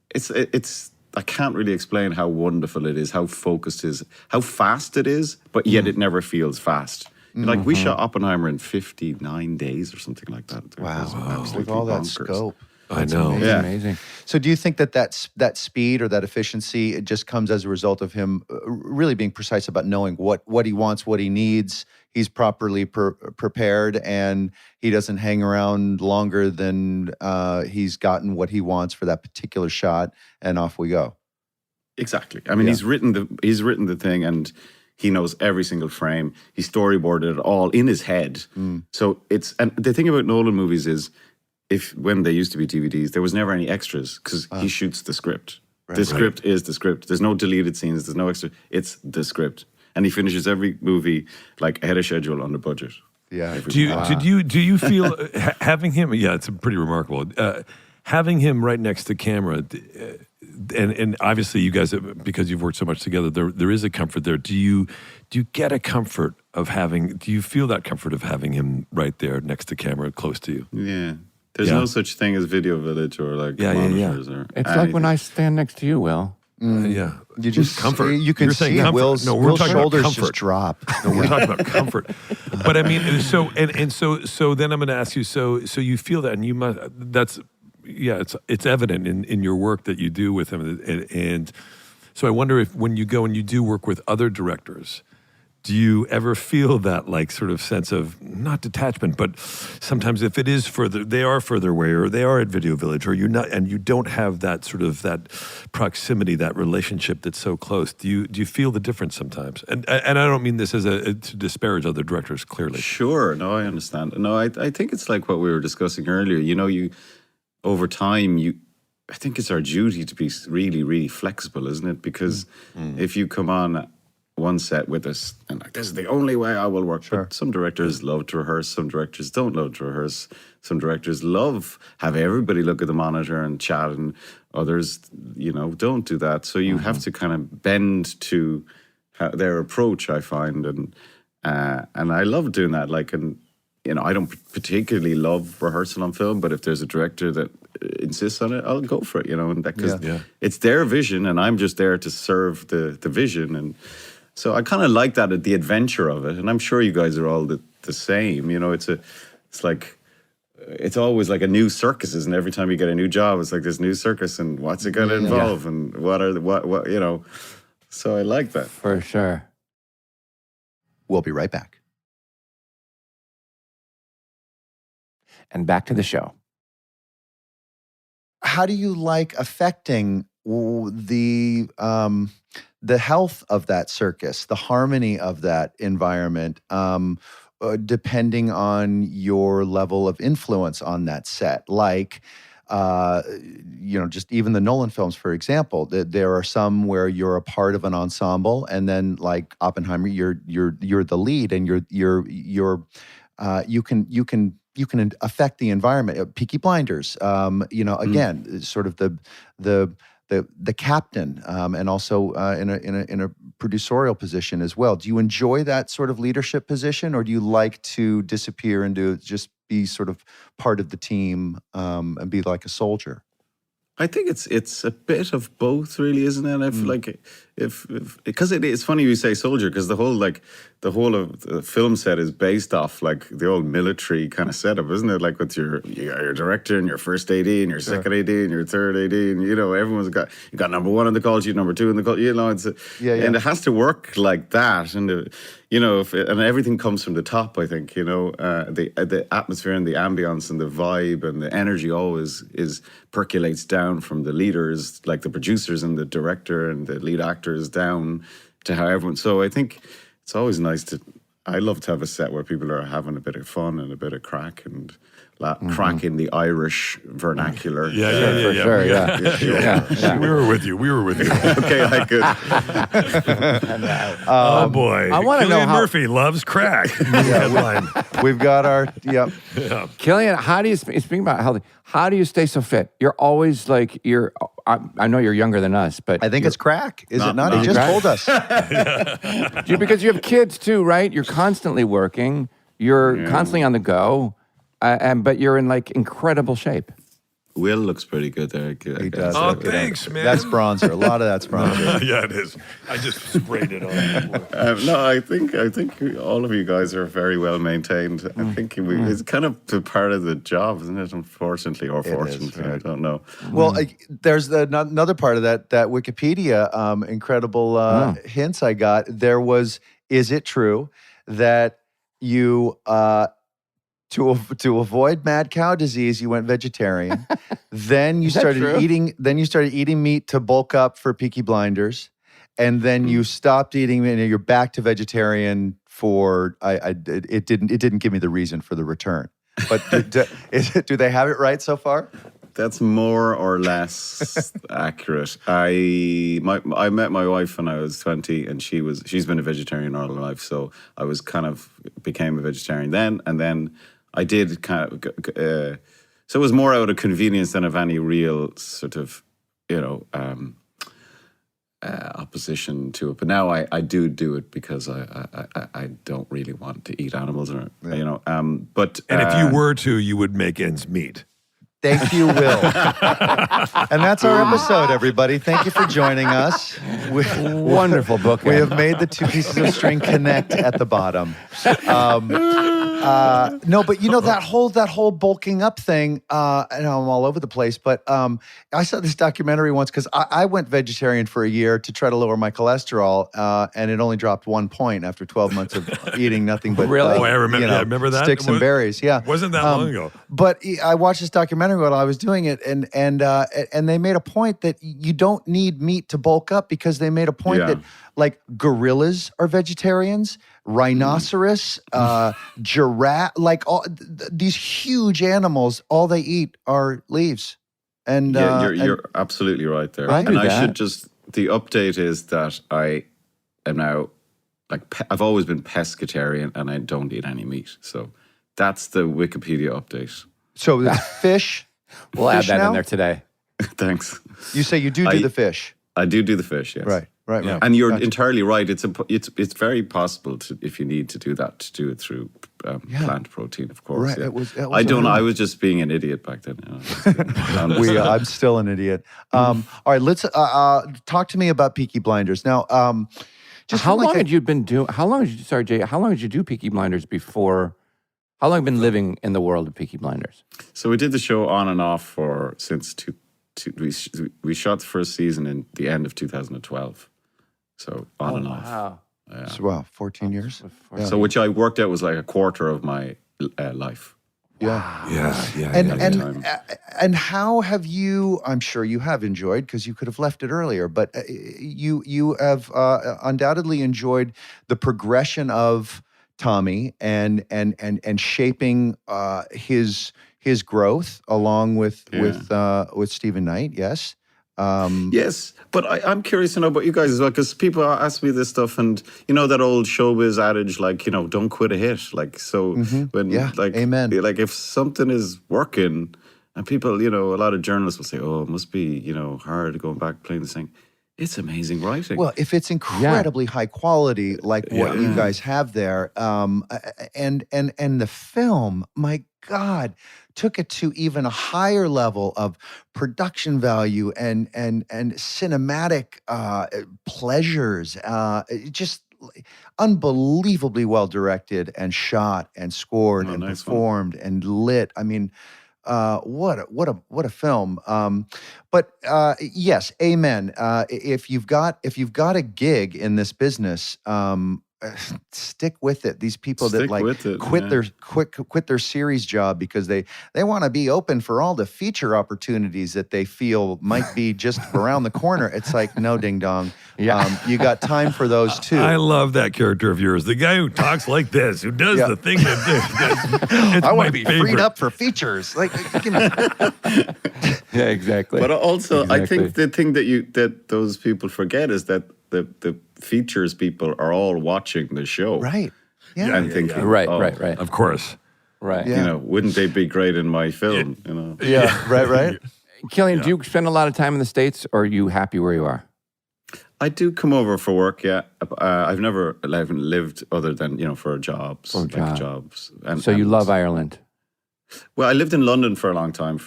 it's I can't really explain how wonderful it is, how focused it is, how fast it is, but yet it never feels fast. Like, we shot Oppenheimer in 59 days or something like that. Wow. With all that scope. I know. Amazing, amazing. So do you think that speed or that efficiency, it just comes as a result of him really being precise about knowing what he wants, what he needs? He's properly prepared, and he doesn't hang around longer than he's gotten what he wants for that particular shot, and off we go. Exactly. I mean, he's written the thing, and he knows every single frame. He storyboarded it all in his head. So and the thing about Nolan movies is, when they used to be DVDs, there was never any extras, because he shoots the script. The script is the script. There's no deleted scenes. There's no extra. It's the script. And he finishes every movie like ahead of schedule, under budget. Yeah. Do you feel having him? Yeah, it's pretty remarkable. Having him right next to camera, and obviously you guys, because you've worked so much together, there is a comfort there. Do you get a comfort of having? Do you feel that comfort of having him right there next to camera, close to you? Yeah. There's no such thing as Video Village or like monitors or it's anything. Like when I stand next to you, Will. You just comfort. You can see Will's shoulders just drop. No, we're talking about comfort. But I mean, so then I'm going to ask you. So you feel that, and you must. That's it's evident in your work that you do with him, and so I wonder if when you go and you do work with other directors, do you ever feel that like sort of sense of not detachment, but sometimes if it is further, they are further away, or they are at Video Village, or you're not, and you don't have that sort of that proximity, that relationship that's so close. Do you feel the difference sometimes? And I don't mean this as to disparage other directors, clearly. Sure, no, I understand. No, I think it's like what we were discussing earlier. You know, over time, I think it's our duty to be really, really flexible, isn't it? Because if you come on one set with us and like, this is the only way I will work. Sure. But some directors love to rehearse, some directors don't love to rehearse, some directors have everybody look at the monitor and chat, and others, you know, don't do that. So you have to kind of bend to their approach, I find, and I love doing that. Like, and you know, I don't particularly love rehearsal on film, but if there's a director that insists on it, I'll go for it, you know, and because it's their vision, and I'm just there to serve the vision. And so I kind of like that, the adventure of it. And I'm sure you guys are all the same. You know, it's like it's always like a new circus, isn't it? Every time you get a new job, it's like this new circus, and what's it going to involve, and what you know. So I like that. For sure. We'll be right back. And back to the show. How do you like affecting the health of that circus, the harmony of that environment, depending on your level of influence on that set? Like, just even the Nolan films, for example, there are some where you're a part of an ensemble, and then like Oppenheimer, you're the lead, and you can affect the environment. Peaky Blinders, again, sort of the captain, and also in a producerial position as well. Do you enjoy that sort of leadership position, or do you like to disappear and just be sort of part of the team and be like a soldier? I think it's a bit of both, really, isn't it? If because it's funny you say soldier, because the whole of the film set is based off like the old military kind of setup, isn't it? Like with your director and your first AD and your second AD and your third AD, and everyone's got number one in the call sheet, number two in the call, it's and it has to work like that, and and everything comes from the top. I think the atmosphere and the ambience and the vibe and the energy always percolates down from the leaders, like the producers and the director and the lead actors, down to how everyone. So I think it's always nice I love to have a set where people are having a bit of fun and a bit of crack and crack in the Irish vernacular. Yeah. We were with you. Okay, I could. Oh boy! I want to know Cillian how Murphy loves crack. Headline. We've got our Cillian, how do you speaking about healthy? How do you stay so fit? You're always like I know you're younger than us, but I think it's crack. Is it not? He just told us. Because you have kids too, right? You're constantly working. You're constantly on the go, but you're in like incredible shape. Will looks pretty good there. He does. Oh, thanks, man. That's bronzer. A lot of that's bronzer. Yeah, it is. I just sprayed it on. No, I think all of you guys are very well maintained. I think it's kind of part of the job, isn't it? Unfortunately, or fortunately, I don't know. Well, there's another part of that Wikipedia incredible hints I got. There was, is it true that you to avoid mad cow disease, you went vegetarian. Then you started eating. Then you started eating meat to bulk up for Peaky Blinders, and then you stopped eating meat. And you're back to vegetarian for. It didn't give me the reason for the return. But do they have it right so far? That's more or less accurate. I met my wife when I was 20, and she's been a vegetarian all her life. So I became a vegetarian then, and then I did kind of. So it was more out of convenience than of any real sort of, opposition to it. But now I do it because I don't really want to eat animals, or But and if you were to, you would make ends meet. Thank you, Will. And that's our episode, everybody. Thank you for joining us. Wonderful book. We have made the two pieces of string connect at the bottom. No, but that whole bulking up thing, I know I'm all over the place, but I saw this documentary once because I went vegetarian for a year to try to lower my cholesterol, and it only dropped 1 point after 12 months of eating nothing but I remember that. Sticks and berries. Yeah, wasn't that long ago. But I watched this documentary while I was doing it, and they made a point that you don't need meat to bulk up, because they made a point that like gorillas are vegetarians, rhinoceros, giraffe, like these huge animals, all they eat are leaves. And you're absolutely right there. Right? And the update is that I am now I've always been pescatarian, and I don't eat any meat. So that's the Wikipedia update. So it's fish. We'll add that in there today. Thanks. You say you do the fish. I do the fish, yes. Right. Yeah. And you're entirely right. It's very possible to, if you need to do that, to do it through plant protein, of course. Right. Yeah. I was just being an idiot back then. I'm still an idiot. All right, let's talk to me about Peaky Blinders now. How long had you been doing? How long did you do Peaky Blinders before How long have you been living in the world of Peaky Blinders? So we did the show on and off since we shot the first season in the end of 2012. So on and off. Wow. So, wow, 14 years. So which I worked out was like a quarter of my life. Yeah. Yeah. And how have you? I'm sure you have enjoyed, because you could have left it earlier, but you have undoubtedly enjoyed the progression of Tommy and shaping his growth along with Stephen Knight. Yes. Yes, but I'm curious to know about you guys as well, because people ask me this stuff, and you know that old showbiz adage, like, you know, don't quit a hit. Like, so when, like, amen. Like, if something is working, and people, you know, a lot of journalists will say, oh, it must be, you know, hard going back playing this thing. It's amazing writing. Well, if it's incredibly high quality, like what you guys have there, and the film, my God, took it to even a higher level of production value and cinematic pleasures. Just unbelievably well directed and shot and scored and performed and lit. I mean, what a film. But yes, amen. If you've got a gig in this business, stick with it. These people that quit their series job because they want to be open for all the feature opportunities that they feel might be just around the corner. It's like, no, ding dong. You got time for those too. I love that character of yours, the guy who talks like this, who does the thing that I want to be freed up for features. Like, give me. Yeah, exactly. But also, I think the thing that those people forget is that the features people are all watching the show, Right? Yeah. And thinking, Right. of course. Right. You know, wouldn't they be great in my film? You know. Yeah. Right. Cillian, do you spend a lot of time in the States, or are you happy where you are? I do come over for work. Yeah, I've never lived other than, you know, for jobs. Jobs. And, so you love Ireland? Well, I lived in London for a long time.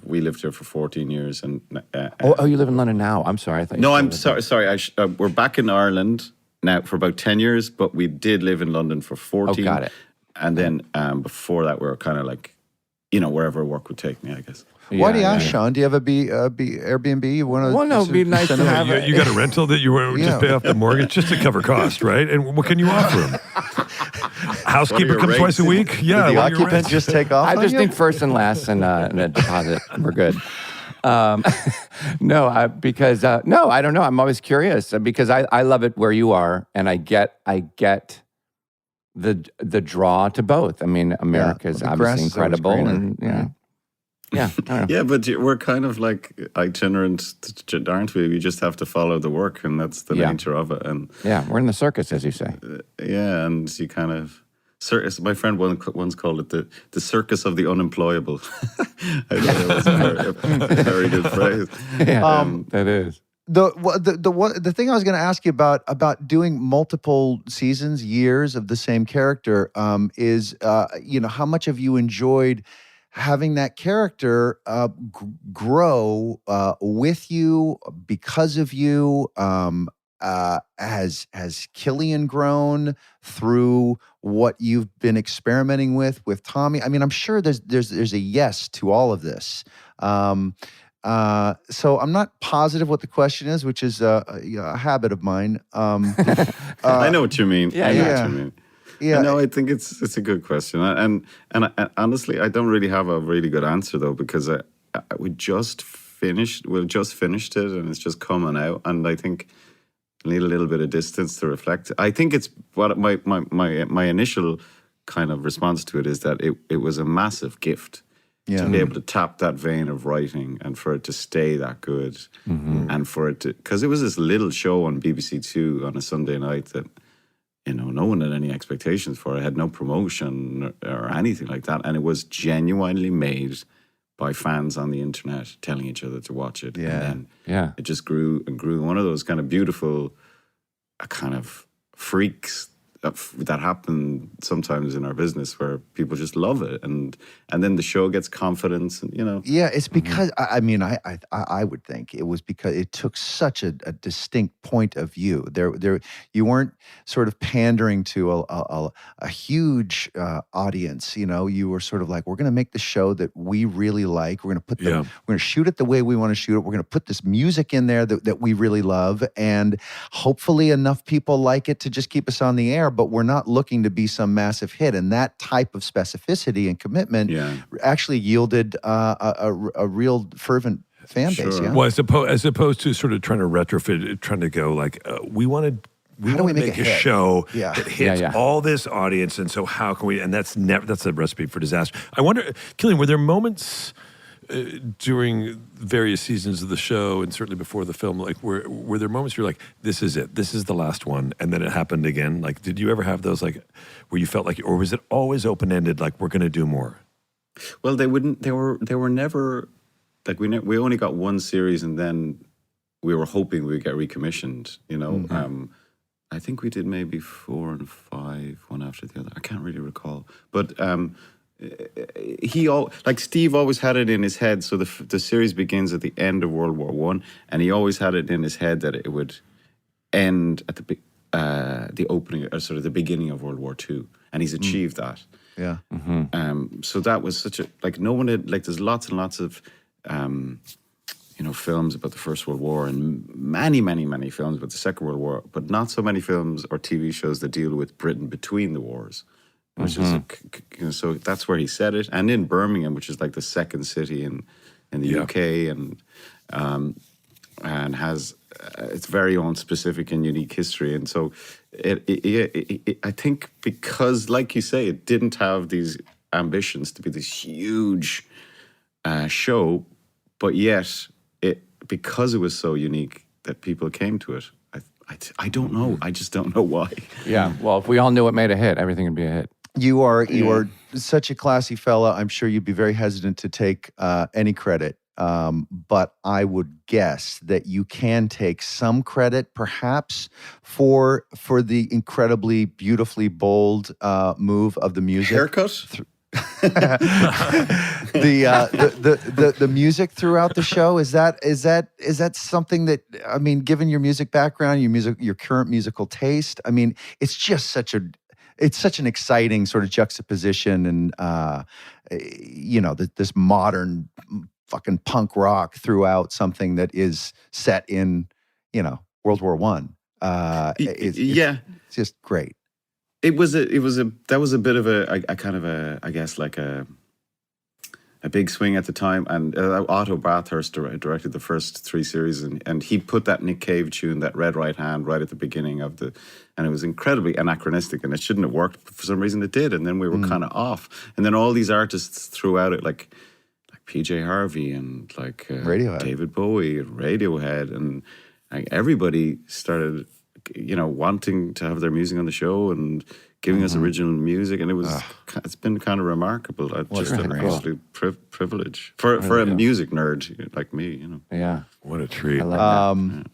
We lived here for 14 years. And you live in London now? I'm sorry. I thought. No, I'm sorry. We're back in Ireland now for about 10 years, but we did live in London for 14. Oh, got it. And then before that, we were kind of like, you know, wherever work would take me, I guess. Why do you ask, Sean? Do you have a Airbnb? You want to? Well, no, it'd be nice to have. You got a rental that you want to just pay off the mortgage just to cover cost, right? And what can you offer him? Housekeeper comes twice a week. Yeah, the occupant just take off. I just think first and last and a deposit. We're good. No, because I don't know. I'm always curious because I love it where you are, and I get the draw to both. I mean, America is obviously incredible, and yeah, yeah, but we're kind of like itinerant, aren't we? We just have to follow the work, and that's the nature of it. And we're in the circus, as you say. And you kind of circus. My friend once called it the Circus of the Unemployable. I thought it was a very good phrase. That is. The thing I was going to ask you about doing multiple seasons, years of the same character, is how much have you enjoyed having that character grow with you, because of you? Has Cillian grown through what you've been experimenting with Tommy? I mean, I'm sure there's a yes to all of this. So I'm not positive what the question is, which is a habit of mine. I know what you mean. Yeah, I know what you mean. Yeah. No, I think it's a good question, and honestly, I don't really have a really good answer though, because we just finished it, and it's just coming out, and I think I need a little bit of distance to reflect. I think it's what my initial kind of response to it is that it was a massive gift to be able to tap that vein of writing, and for it to stay that good, and for it to, because it was this little show on BBC Two on a Sunday night that, you know, no one had any expectations for it. It had no promotion or anything like that. And it was genuinely made by fans on the internet telling each other to watch it. Yeah. And then it just grew and grew. One of those kind of beautiful kind of freaks that happen sometimes in our business where people just love it, and then the show gets confidence, and Yeah, it's because I mean, I would think it was because it took such a distinct point of view. There, you weren't sort of pandering to a huge audience. You were sort of like, we're going to make the show that we really like. We're going to we're going to shoot it the way we want to shoot it. We're going to put this music in there that we really love, and hopefully enough people like it to just keep us on the air. But we're not looking to be some massive hit, and that type of specificity and commitment actually yielded a real fervent fan base. Yeah. Well, as opposed to sort of trying to retrofit, trying to go like, we want to make a show that hits all this audience, and so how can we? And that's a recipe for disaster. I wonder, Cillian, were there moments during various seasons of the show, and certainly before the film, like were there moments you're like, this is it, this is the last one, and then it happened again? Like, did you ever have those, like, where you felt like, or was it always open ended, like, we're going to do more? Well, they were never, like, we only got one series, and then we were hoping we'd get recommissioned. I think we did maybe 4 and 5, one after the other. I can't really recall, but Steve always had it in his head. So the series begins at the end of World War I, and he always had it in his head that it would end at the opening, or sort of the beginning of World War II, and he's achieved that. Yeah. So that was such a, like, no one had, like, there's lots and lots of films about the First World War, and many, many, many films about the Second World War, but not so many films or TV shows that deal with Britain between the wars. Which is, so that's where he said it, and in Birmingham, which is like the second city in the UK, and has its very own specific and unique history. And so I think because, like you say, it didn't have these ambitions to be this huge show, but yet because it was so unique that people came to it. I don't know. I just don't know why. Yeah. Well, if we all knew it made a hit, everything would be a hit. You are such a classy fella. I'm sure you'd be very hesitant to take any credit. But I would guess that you can take some credit, perhaps, for the incredibly beautifully bold move of the music. Haircut? The music throughout the show, is that something that, I mean, given your music background, your current musical taste, I mean, it's just such an exciting sort of juxtaposition, and this modern fucking punk rock throughout something that is set in World War I. It's just great. That was a bit of a kind of a, I guess, like a big swing at the time. And Otto Bathurst directed the first 3 series, and he put that Nick Cave tune, that Red Right Hand, right at the beginning of and it was incredibly anachronistic, and it shouldn't have worked, but for some reason it did. And then we were kind of off. And then all these artists throughout it, like PJ Harvey and like Radiohead. David Bowie and Radiohead, and like, everybody started wanting to have their music on the show and giving us original music, and it's been kind of remarkable. Just an absolute privilege for a music nerd like me. Yeah, what a treat. I love that.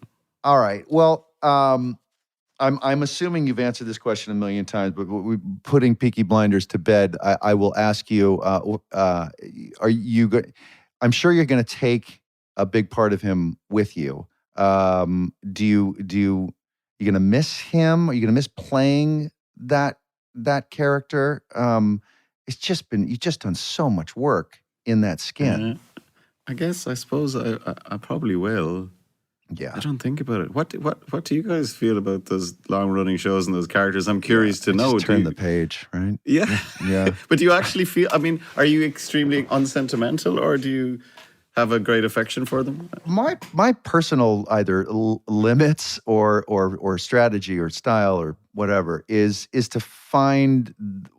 All right. Well, I'm assuming you've answered this question a million times, but putting Peaky Blinders to bed, I will ask you: are you good? I'm sure you're going to take a big part of him with you. You going to miss him? Are you going to miss playing that character? You've just done so much work in that skin. I suppose I probably will. Yeah. I don't think about it. What do you guys feel about those long running shows and those characters? I'm curious to know. Just turn the page, right? Yeah. Yeah. But do you actually feel, I mean, are you extremely unsentimental, or do you have a great affection for them? My personal either limits or strategy or style or whatever is to find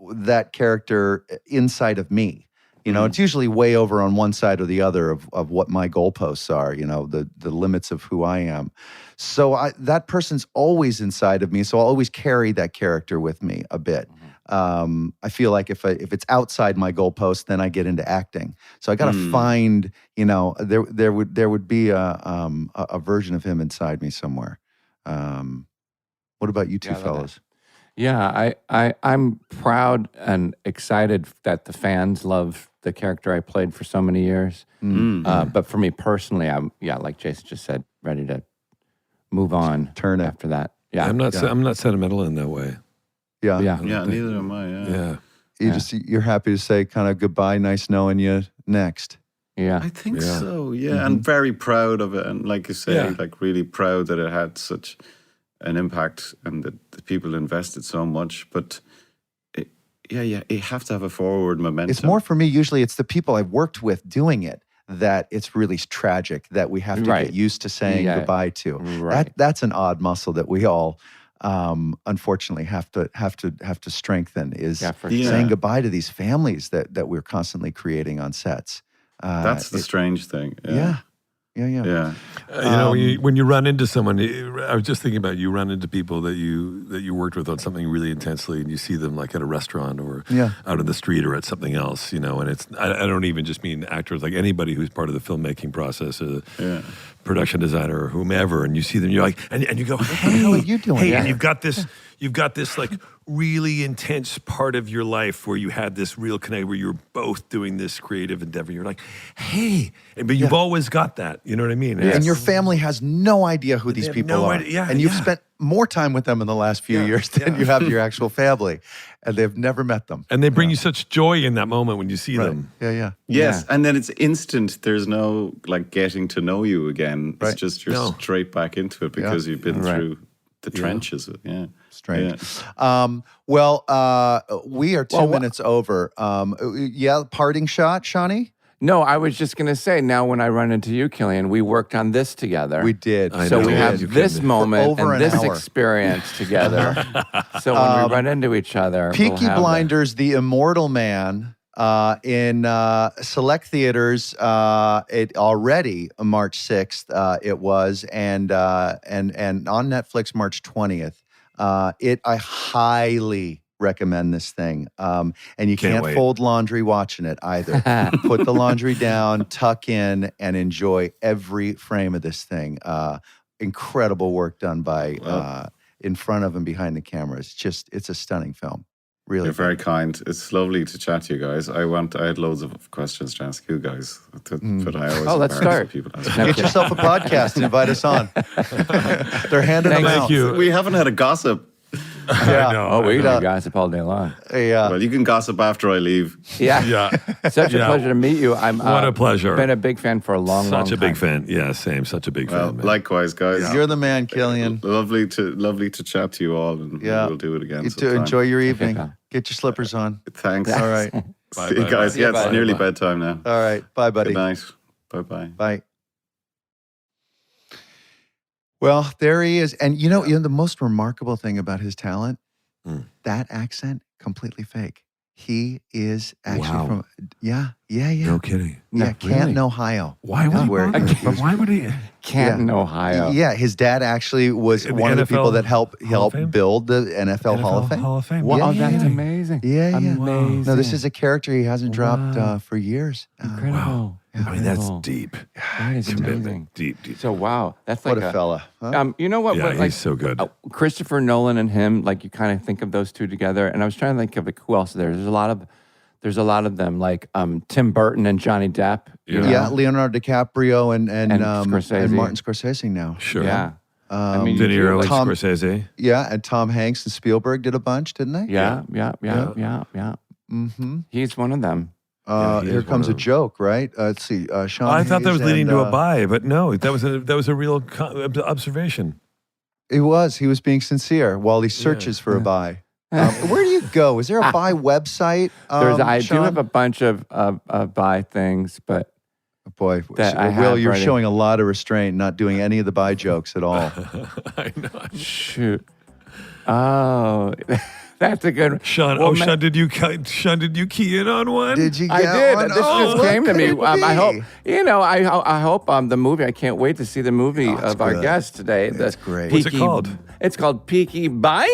that character inside of me. It's usually way over on one side or the other of what my goalposts are, the limits of who I am. So that person's always inside of me, so I'll always carry that character with me a bit. I feel like if it's outside my goalpost, then I get into acting. So I got to find, there would be a version of him inside me somewhere. What about you two fellas? Yeah, I'm proud and excited that the fans love the character I played for so many years. But for me personally, like Jason just said, ready to move on. Turn it. After that. Yeah, I'm not sentimental in that way. Yeah. Yeah. Yeah, neither am I. Yeah. You're happy to say kind of goodbye, nice knowing you, next. Yeah. I think Yeah. so, yeah. And very proud of it. And like you say, Yeah. like really proud that it had such an impact and that the people invested so much. But you have to have a forward momentum. It's more for me, usually it's the people I've worked with doing it that it's really tragic that we have to Right. get used to saying goodbye to. Right. That's an odd muscle that we all unfortunately have to strengthen is saying goodbye to these families that we're constantly creating on sets. That's the strange thing. Yeah. When you run into someone, I was just thinking about you run into people that you worked with on something really intensely, and you see them like at a restaurant or out in the street or at something else, and it's I don't even just mean actors, like anybody who's part of the filmmaking process, production designer or whomever, and you see them, you're like, and you go, hey, what are you doing? Hey, and you've got this like really intense part of your life where you had this real connect, where you were both doing this creative endeavor. You're like, hey, but you've always got that. You know what I mean? And your family has no idea who these people are. Idea. And you've spent more time with them in the last few years than you have your actual family. And they've never met them. And they bring you such joy in that moment when you see them. Yeah. Yes, and then it's instant. There's no like getting to know you again. It's just you're straight back into it because you've been through the trenches. Yeah. Strange. We are 2 minutes over. Parting shot, Shawnee? No, I was just going to say, now when I run into you, Cillian, we worked on this together. We did. So we have this moment and this experience together. So when we run into each other, Peaky Blinders, The Immortal Man, in select theaters, it already March 6th, it was, and on Netflix March 20th. I highly recommend this thing. And you can't fold laundry watching it either. Put the laundry down, tuck in, and enjoy every frame of this thing. Incredible work done by in front of and behind the cameras. It's a stunning film. Really, you're very kind. It's lovely to chat to you guys. I had loads of questions to ask you guys, but I always let's start. People get yourself a podcast and invite us on. They're handing them out. Thank you. We haven't had a gossip. I know. Oh, we can gossip all day long. Yeah. Well, you can gossip after I leave. Yeah. Such a pleasure to meet you. What a pleasure. Been a big fan for a long time. Such a big fan. Yeah, same. Such a big fan. Man. Likewise, guys. You're the man, Cillian. Lovely to chat to you all, and we'll do it again. You too. Enjoy your evening. Get your slippers on. Thanks. All right. See you guys. Yeah, it's nearly bedtime now. All right. Bye, buddy. Good night. Bye-bye. Bye. Well, there he is. And you know the most remarkable thing about his talent? That accent, completely fake. He is actually from, No kidding. Yeah, Canton, Ohio. Why would he? Canton, Ohio. Yeah, his dad actually was one of the people that helped build the NFL Hall of Fame. Wow, that's amazing. Yeah. Amazing. No, this is a character he hasn't dropped for years. Incredible. Wow. I mean, that's deep. That is amazing. Deep. So, wow. That's like what a fella. Huh? You know what? Yeah, he's so good. Christopher Nolan and him, like you kind of think of those two together. And I was trying to think of who else there. There's a lot of them, like Tim Burton and Johnny Depp. Yeah, Leonardo DiCaprio and Scorsese. and Martin Scorsese now. Sure. Yeah. De Niro and Scorsese. Yeah, and Tom Hanks and Spielberg did a bunch, didn't they? Yeah. Mm-hmm. He's one of them. Here comes a joke, right? Let's see. Sean I thought that was Hayes leading and, to a buy, but no, that was a real observation. It was. He was being sincere while he searches for a buy. Where do you go? Is there a buy website? I do Sean? have a bunch of buy things, but boy, Will, you're showing a lot of restraint, not doing any of the buy jokes at all. I know. Shoot. Oh, that's a good one. Sean, Sean, did you key in on one? Did you? I did. One? This just came to me. I hope I hope the movie. I can't wait to see the movie of our guest today. That's great. What's it called? It's called Peaky Blinders.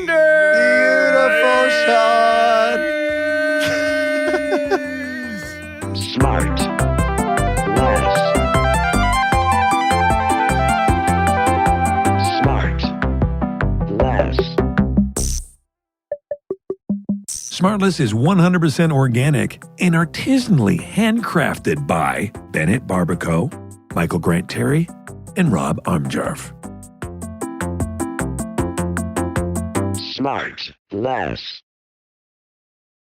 Beautiful shot. SmartLess. SmartLess. SmartLess is 100% organic and artisanally handcrafted by Bennett Barbaco, Michael Grant Terry, and Rob Armjarf. SmartLess.